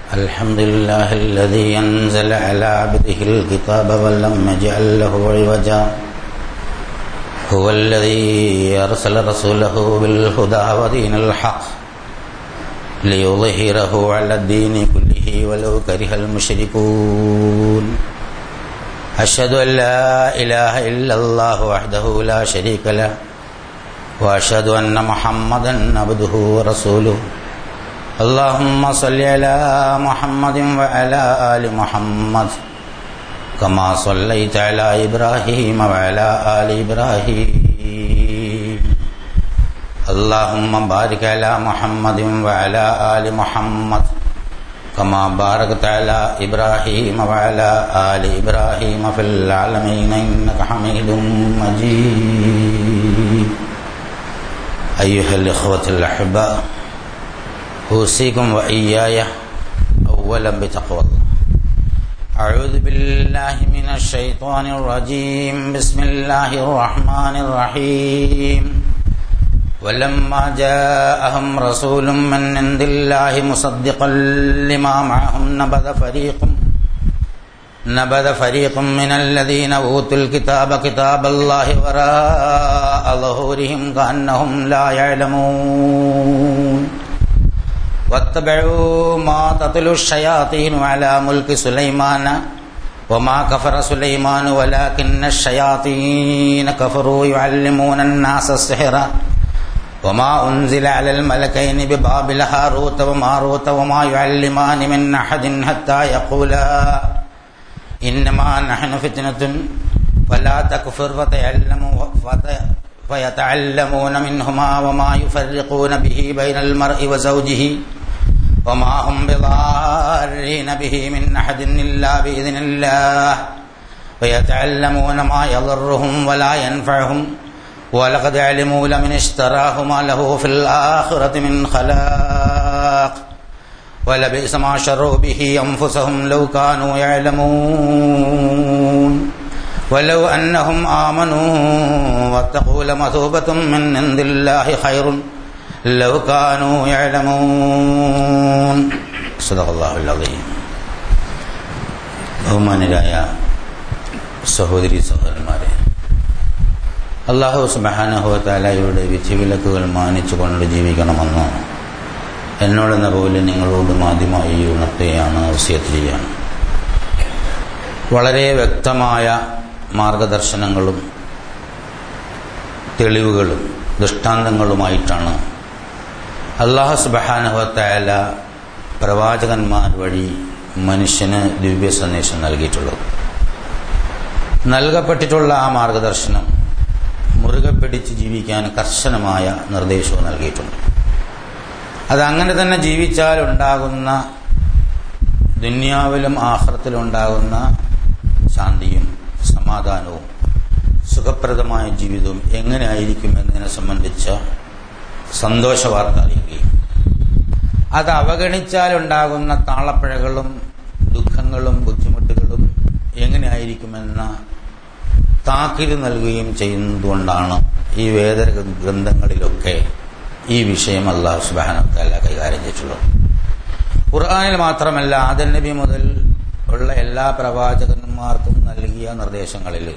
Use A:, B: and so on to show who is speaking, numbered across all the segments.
A: الحمد لله الذي أنزل على عبده الكتاب ولم يجعل له عوجا هو الذي أرسل رسوله بالهدى ودين الحق ليظهره على الدين كله ولو كره المشركون أشهد أن لا إله إلا الله وحده لا شريك له وأشهد أن محمدا عبده ورسوله اللهم صل على محمد وعلى آل محمد كما صليت على إبراهيم وعلى آل إبراهيم اللهم بارك على محمد وعلى آل محمد كما باركت على إبراهيم وعلى آل إبراهيم في العالمين إنك حميد مجيد أيها الإخوة الأحباء أوصيكم وإياي أولا بتقوى الله. أعوذ بالله من الشيطان الرجيم. بسم الله الرحمن الرحيم. ولما جاءهم رسول من عند الله مصدقا لما معهم نبذ فريق من الذين أوتوا الكتاب كتاب الله وراء ظهورهم كأنهم لا يعلمون واتبعوا ما تتلو الشياطين على ملك سليمان وما كفر سليمان ولكن الشياطين كفروا يعلمون الناس السحر وما أنزل على الملكين ببابل هاروت وماروت وما يعلمان من أحد حتى يقولا إنما نحن فتنة فلا تكفر فيتعلمون منهما وما يفرقون به بين المرء وزوجه وما هم بضارين به من أحد إلا بإذن الله ويتعلمون ما يضرهم ولا ينفعهم ولقد علموا لمن اشتراه ما له في الآخرة من خلاق ولبئس ما شروا به أنفسهم لو كانوا يعلمون ولو أنهم آمنوا واتقوا لمثوبة من عند الله خير لو كانوا يعلمون. صدق الله العظيم. ബഹുമാനരായ സഹോദരി സഹോദരന്മാരെ, അല്ലാഹു സുബ്ഹാനഹു വ തആലയുടെ വിധിവിലക്കുകൾ മാനിച്ചുകൊണ്ട് ജീവിക്കണമെന്ന് എന്നോടെന്ന പോലെ നിങ്ങളോടും ആദ്യമായി ഉണർത്തുകയാണ്, വസിയത്ത് ചെയ്യുകയാണ്. വളരെ വ്യക്തമായ മാർഗദർശനങ്ങളും തെളിവുകളും ദൃഷ്ടാന്തങ്ങളുമായിട്ടാണ് അല്ലാഹു സുബ്ഹാനഹു വ തആല പ്രവാചകന്മാർ വഴി മനുഷ്യന് ദിവ്യ സന്ദേശം നൽകിയിട്ടുള്ളത്. നൽകപ്പെട്ടിട്ടുള്ള ആ മാർഗദർശനം മുറുകെ പിടിച്ച് ജീവിക്കാൻ കർശനമായ നിർദ്ദേശവും നൽകിയിട്ടുണ്ട്. അതങ്ങനെ തന്നെ ജീവിച്ചാൽ ഉണ്ടാകുന്ന ദുനിയാവിലും ആഖിറത്തിലും ഉണ്ടാകുന്ന ശാന്തിയും സമാധാനവും സുഖപ്രദമായ ജീവിതവും എങ്ങനെയായിരിക്കും എന്നതിനെ സംബന്ധിച്ച സന്തോഷ വാർത്ത അറിയുകയും അത് അവഗണിച്ചാൽ ഉണ്ടാകുന്ന താളപ്പിഴകളും ദുഃഖങ്ങളും ബുദ്ധിമുട്ടുകളും എങ്ങനെയായിരിക്കുമെന്ന താക്കീത് നൽകുകയും ചെയ്യുന്നതുകൊണ്ടാണ് ഈ വേദ ഗ്രന്ഥങ്ങളിലൊക്കെ ഈ വിഷയം അല്ലാഹു സുബ്ഹാനഹു വ തആല കൈകാര്യം ചെയ്തിട്ടുള്ളത്. ഖുർആനിൽ മാത്രമല്ല, ആദം നബി മുതൽ ഉള്ള എല്ലാ പ്രവാചകന്മാർക്കും നൽകിയ നിർദ്ദേശങ്ങളിൽ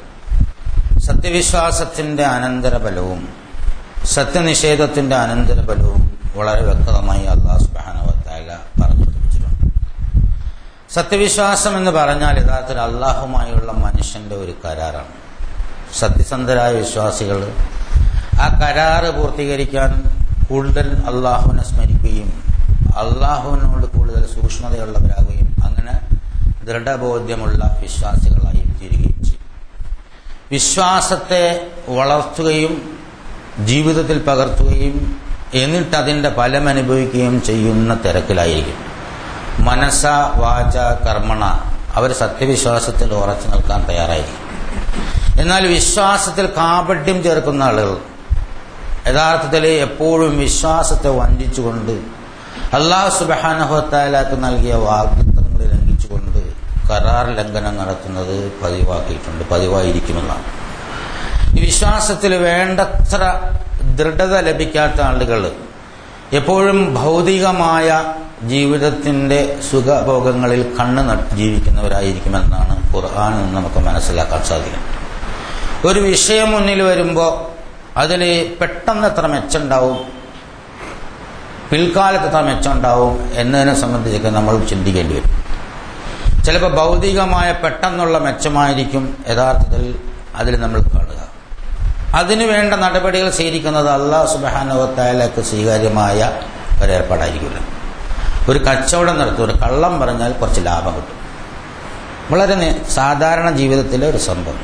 A: സത്യവിശ്വാസത്തിന്റെ അനന്തരഫലവും സത്യനിഷേധത്തിന്റെ അനന്തരഫലവും വളരെ വ്യക്തമായി അല്ലാഹു സുബ്ഹാനഹു വ തആല പറഞ്ഞു പഠിപ്പിച്ചിട്ടുണ്ട്. സത്യവിശ്വാസം എന്ന് പറഞ്ഞാൽ യഥാർത്ഥത്തിൽ അല്ലാഹുമായുള്ള മനുഷ്യന്റെ ഒരു കരാറാണ്. സത്യസന്ധരായ വിശ്വാസികൾ ആ കരാറ് പൂർത്തീകരിക്കാൻ കൂടുതൽ അള്ളാഹുവിനെ സ്മരിക്കുകയും അള്ളാഹുവിനോട് കൂടുതൽ സൂക്ഷ്മതയുള്ളവരാകുകയും അങ്ങനെ ദൃഢബോധ്യമുള്ള വിശ്വാസികളായി തീരുകയും ചെയ്യും. വിശ്വാസത്തെ വളർത്തുകയും ജീവിതത്തിൽ പകർത്തുകയും എന്നിട്ട് അതിൻ്റെ ഫലം അനുഭവിക്കുകയും ചെയ്യുന്ന തിരക്കിലായിരിക്കും. മനസ്സ വാച കർമ്മണ അവർ സത്യവിശ്വാസത്തിൽ ഉറച്ചു നിൽക്കാൻ തയ്യാറായിരിക്കും. എന്നാൽ വിശ്വാസത്തിൽ കാപട്യം ചേർക്കുന്ന ആളുകൾ യഥാർത്ഥത്തിൽ എപ്പോഴും വിശ്വാസത്തെ വഞ്ചിച്ചുകൊണ്ട് അല്ലാഹു സുബ്ഹാനഹു വ തആലക്ക് നൽകിയ വാഗ്ദത്തങ്ങൾ ലംഘിച്ചുകൊണ്ട് കരാർ ലംഘനം നടത്തുന്നത് പതിവായിരിക്കുമെന്നാണ്. ഈ വിശ്വാസത്തിൽ വേണ്ടത്ര ദൃഢത ലഭിക്കാത്ത ആളുകൾ എപ്പോഴും ഭൗതികമായ ജീവിതത്തിൻ്റെ സുഖഭോഗങ്ങളിൽ കണ്ണ് നട്ട് ജീവിക്കുന്നവരായിരിക്കുമെന്നാണ് ഖുർആനിൽ നിന്ന് നമുക്ക് മനസ്സിലാക്കാൻ സാധിക്കും. ഒരു വിഷയം മുന്നിൽ വരുമ്പോൾ അതിൽ പെട്ടെന്ന് എത്ര മെച്ചമുണ്ടാവും, പിൽക്കാലത്ത് എത്ര മെച്ചമുണ്ടാവും എന്നതിനെ സംബന്ധിച്ചൊക്കെ നമ്മൾ ചിന്തിക്കേണ്ടി വരും. ചിലപ്പോൾ ഭൗതികമായ പെട്ടെന്നുള്ള മെച്ചമായിരിക്കും യഥാർത്ഥത്തിൽ അതിൽ നമ്മൾ കാണുക. അതിനു വേണ്ട നടപടികൾ സ്വീകരിക്കുന്നത് അല്ലാഹു സുബ്ഹാനഹു വ തആലക്ക് സ്വീകാര്യമായ ഒരേർപ്പാടായിരിക്കില്ല. ഒരു കച്ചവടം നടത്തും, ഒരു കള്ളം പറഞ്ഞാൽ കുറച്ച് ലാഭം കിട്ടും. വളരെ സാധാരണ ജീവിതത്തിലെ ഒരു സംഭവം.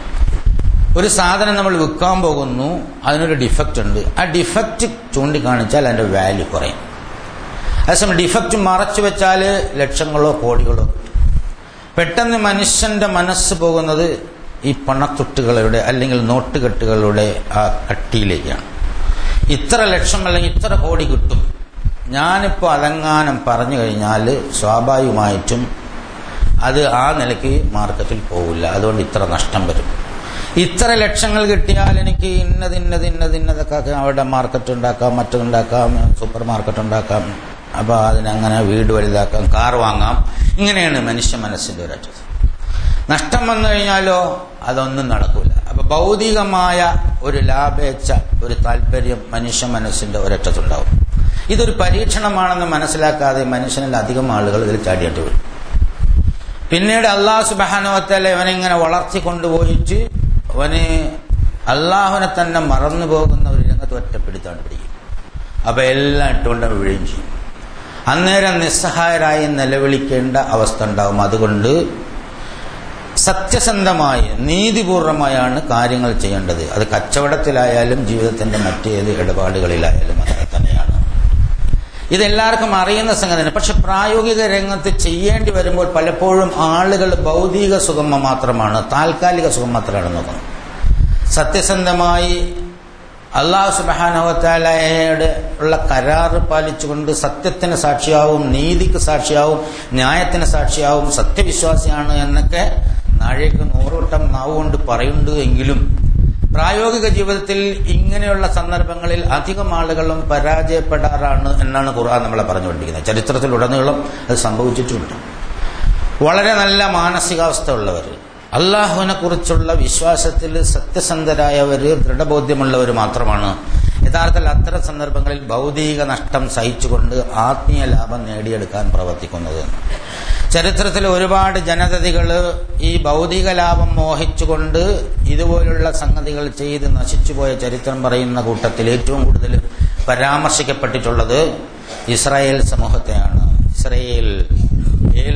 A: ഒരു സാധനം നമ്മൾ വിൽക്കാൻ പോകുന്നു, അതിനൊരു ഡിഫക്റ്റ് ഉണ്ട്. ആ ഡിഫക്റ്റ് ചൂണ്ടിക്കാണിച്ചാൽ അതിൻ്റെ വാല്യൂ കുറയും. അതേസമയം ഡിഫക്റ്റ് മറച്ചു വെച്ചാൽ ലക്ഷങ്ങളോ കോടികളോ. പെട്ടെന്ന് മനുഷ്യന്റെ മനസ്സ് പോകുന്നത് ഈ പണത്തുട്ടുകളുടെ അല്ലെങ്കിൽ നോട്ടുകെട്ടുകളുടെ ആ കട്ടിയിലേക്കാണ്. ഇത്ര ലക്ഷം അല്ലെങ്കിൽ ഇത്ര കോടി കിട്ടും, ഞാനിപ്പോൾ അലങ്കാനം പറഞ്ഞു കഴിഞ്ഞാൽ സ്വാഭാവികമായിട്ടും അത് ആ നിലയ്ക്ക് മാർക്കറ്റിൽ പോകില്ല. അതുകൊണ്ട് ഇത്ര നഷ്ടം വരും. ഇത്ര ലക്ഷങ്ങൾ കിട്ടിയാൽ എനിക്ക് ഇന്നതൊക്കെ അവിടെ മാർക്കറ്റ് ഉണ്ടാക്കാം, മറ്റുണ്ടാക്കാം, സൂപ്പർ മാർക്കറ്റ് ഉണ്ടാക്കാം, അപ്പോൾ അതിനങ്ങനെ വീട് വലുതാക്കാം, കാർ വാങ്ങാം. ഇങ്ങനെയാണ് മനുഷ്യ മനസ്സിൻ്റെ ഒരറ്റത്ത്. നഷ്ടം വന്നു കഴിഞ്ഞാലോ അതൊന്നും നടക്കില്ല. അപ്പൊ ഭൗതികമായ ഒരു ലാഭേച്ഛ, ഒരു താല്പര്യം മനുഷ്യ മനസ്സിന്റെ ഒരറ്റത്തുണ്ടാവും. ഇതൊരു പരീക്ഷണമാണെന്ന് മനസ്സിലാക്കാതെ മനുഷ്യനിൽ അധികം ആളുകൾ ഇതിൽ ചാടിയിട്ട് വരും. പിന്നീട് അല്ലാഹു സുബ്ഹാനഹു വ തആല ഇവനിങ്ങനെ വളർത്തിക്കൊണ്ടുപോയിട്ട് അവന് അള്ളാഹുവിനെ തന്നെ മറന്നു പോകുന്ന ഒരു രംഗത്ത് ഒറ്റപ്പെടുത്താണ്ട് പിടിക്കും. അപ്പൊ എല്ലാം ഇട്ടുകൊണ്ട് വീഴുകയും ചെയ്യും. അന്നേരം നിസ്സഹായരായി നിലവിളിക്കേണ്ട അവസ്ഥ ഉണ്ടാവും. അതുകൊണ്ട് സത്യസന്ധമായി നീതിപൂർവമായാണ് കാര്യങ്ങൾ ചെയ്യേണ്ടത്. അത് കച്ചവടത്തിലായാലും ജീവിതത്തിന്റെ മറ്റേത് ഇടപാടുകളിലായാലും അങ്ങനെ തന്നെയാണ്. ഇതെല്ലാവർക്കും അറിയുന്ന സംഗതിയാണ്. പക്ഷെ പ്രായോഗിക രംഗത്ത് ചെയ്യേണ്ടി വരുമ്പോൾ പലപ്പോഴും ആളുകൾ ഭൗതിക സുഖം മാത്രമാണ്, താൽക്കാലിക സുഖം മാത്രമാണ് നോക്കുന്നത്. സത്യസന്ധമായി അല്ലാഹു സുബ്ഹാനഹു വ തആലയുടെ ഉള്ള കരാറ് പാലിച്ചുകൊണ്ട് സത്യത്തിന് സാക്ഷിയാവും, നീതിക്ക് സാക്ഷിയാവും, ന്യായത്തിന് സാക്ഷിയാവും, സത്യവിശ്വാസിയാണ് എന്നൊക്കെ നാഴേക്ക് 100 വട്ടം നാവുകൊണ്ട് പറയുന്നുണ്ട്. എങ്കിലും പ്രായോഗിക ജീവിതത്തിൽ ഇങ്ങനെയുള്ള സന്ദർഭങ്ങളിൽ അധികം ആളുകളും പരാജയപ്പെടാറാണ് എന്നാണ് ഖുർആൻ നമ്മളെ പറഞ്ഞുകൊണ്ടിരിക്കുന്നത്. ചരിത്രത്തിലുടനീളം അത് സംഭവിച്ചിട്ടുണ്ട്. വളരെ നല്ല മാനസികാവസ്ഥ ഉള്ളവർ, അള്ളാഹുവിനെ കുറിച്ചുള്ള വിശ്വാസത്തിൽ സത്യസന്ധരായവർ, ദൃഢബോധ്യമുള്ളവർ മാത്രമാണ് യഥാർത്ഥത്തിൽ അത്തരം സന്ദർഭങ്ങളിൽ ഭൗതിക നഷ്ടം സഹിച്ചുകൊണ്ട് ആത്മീയ ലാഭം നേടിയെടുക്കാൻ പ്രവർത്തിക്കുന്നത്. ചരിത്രത്തിൽ ഒരുപാട് ജനതകൾ ഈ ഭൗതിക ലാഭം മോഹിച്ചുകൊണ്ട് ഇതുപോലുള്ള സംഗതികൾ ചെയ്ത് നശിച്ചുപോയ ചരിത്രം പറയുന്ന കൂട്ടത്തിൽ ഏറ്റവും കൂടുതൽ പരാമർശിക്കപ്പെട്ടിട്ടുള്ളത് ഇസ്രായേൽ സമൂഹത്തെയാണ്. ഇസ്രായേൽ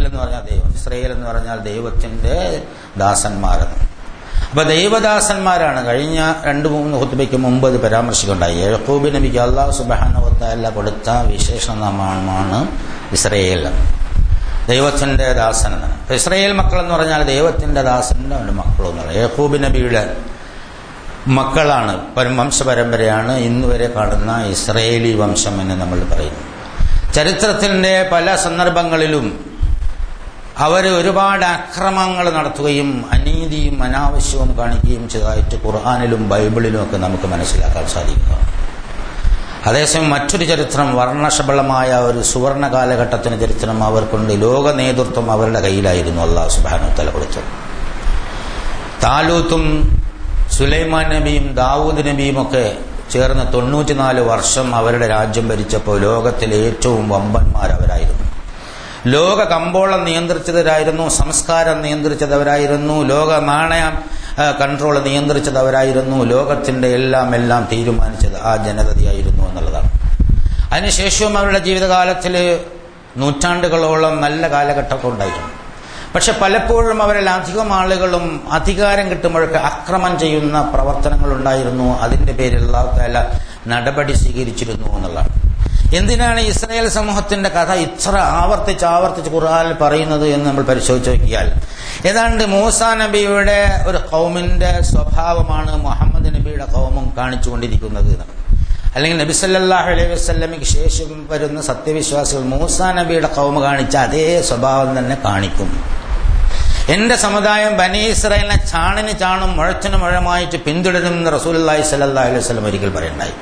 A: എന്ന് പറഞ്ഞാൽ ദൈവം, ഇസ്രായേൽ എന്ന് പറഞ്ഞാൽ ദൈവത്തിന്റെ ദാസന്മാരെന്ന്. അപ്പൊ ദൈവദാസന്മാരാണ്. കഴിഞ്ഞ 2-3 ഖുത്ബയ്ക്ക് മുമ്പ് അത് പരാമർശിക്കുണ്ടായി. യാക്കൂബ് നബിക്ക് അല്ലാഹു സുബ്ഹാനഹു വ തആല കൊടുത്ത വിശേഷണമാണ് ഇസ്രായേൽ, ദൈവത്തിന്റെ ദാസൻ എന്നാണ്. ഇസ്രായേൽ മക്കൾ എന്ന് പറഞ്ഞാൽ ദൈവത്തിന്റെ ദാസന്റെ അവന്റെ മക്കളെന്ന് പറയും. യാക്കൂബ് നബിയുടെ മക്കളാണ്, വംശപരമ്പരയാണ് ഇന്ന് വരെ കാണുന്ന ഇസ്രായേലി വംശം എന്ന് നമ്മൾ പറയുന്നു. ചരിത്രത്തിന്റെ പല സന്ദർഭങ്ങളിലും അവർ ഒരുപാട് അക്രമങ്ങൾ നടത്തുകയും അനീതിയും അനാവശ്യവും കാണിക്കുകയും ചെയ്തതായിട്ട് ഖുർആനിലും ബൈബിളിലും ഒക്കെ നമുക്ക് മനസ്സിലാക്കാൻ സാധിക്കുന്നതാണ്. അതേസമയം മറ്റൊരു ചരിത്രം, വർണ്ണശബളമായ ഒരു സുവർണ കാലഘട്ടത്തിന് ചരിത്രം അവർക്കുണ്ട്. ലോക നേതൃത്വം അവരുടെ കയ്യിലായിരുന്നു അല്ലാഹു സുബ്ഹാനഹു വ തആല കൊടുത്തത്. താലൂത്തും സുലൈമാൻ നബിയും ദാവൂദ് നബിയും ഒക്കെ ചേർന്ന് 94 വർഷം അവരുടെ രാജ്യം ഭരിച്ചപ്പോൾ ലോകത്തിലെ ഏറ്റവും വമ്പന്മാരവരായിരുന്നു. ലോക കമ്പോളം നിയന്ത്രിച്ചവരായിരുന്നു, സംസ്കാരം നിയന്ത്രിച്ചതവരായിരുന്നു, ലോക നാണയ കൺട്രോൾ നിയന്ത്രിച്ചതവരായിരുന്നു, ലോകത്തിന്റെ എല്ലാം തീരുമാനിച്ചത് ആ ജനതയായിരുന്നു എന്നുള്ളതാണ്. അതിനുശേഷവും അവരുടെ ജീവിതകാലത്തിൽ നൂറ്റാണ്ടുകളോളം നല്ല കാലഘട്ടമൊക്കെ ഉണ്ടായിട്ടുണ്ട്. പക്ഷെ പലപ്പോഴും അവരിൽ അധികം ആളുകളും അധികാരം കിട്ടുമ്പോഴൊക്കെ അക്രമം ചെയ്യുന്ന പ്രവർത്തനങ്ങൾ ഉണ്ടായിരുന്നു. അതിന്റെ പേരിൽ അല്ലാഹു തആല നടപടി സ്വീകരിച്ചിരുന്നു എന്നുള്ളതാണ്. എന്തിനാണ് ഇസ്രായേൽ സമൂഹത്തിന്റെ കഥ ഇത്ര ആവർത്തിച്ച് ഖുർആനിൽ പറയുന്നത് എന്ന് നമ്മൾ പരിശോധിച്ച് നോക്കിയാൽ ഏതാണ്ട് മൂസാ നബിയുടെ ഒരു ഖൗമിന്റെ സ്വഭാവമാണ് മുഹമ്മദ് നബിയുടെ ഖൗമും കാണിച്ചുകൊണ്ടിരിക്കുന്നത്. അല്ലെങ്കിൽ നബി സല്ലല്ലാഹു അലൈഹി വസല്ലമയ്ക്ക് ശേഷം വരുന്ന സത്യവിശ്വാസികൾ മൂസാ നബിയുടെ ഖൗം കാണിച്ച അതേ സ്വഭാവം തന്നെ കാണിക്കും. എന്റെ സമുദായം ബനി ഇസ്രായേലിനെ ചാണിന് ചാണും മുഴച്ചിന് മുഴമായിട്ട് പിന്തുടരുമെന്ന് റസൂലുള്ളാഹി സ്വല്ലല്ലാഹു അലൈഹി വസല്ലം ഒരിക്കൽ പറയുണ്ടായി.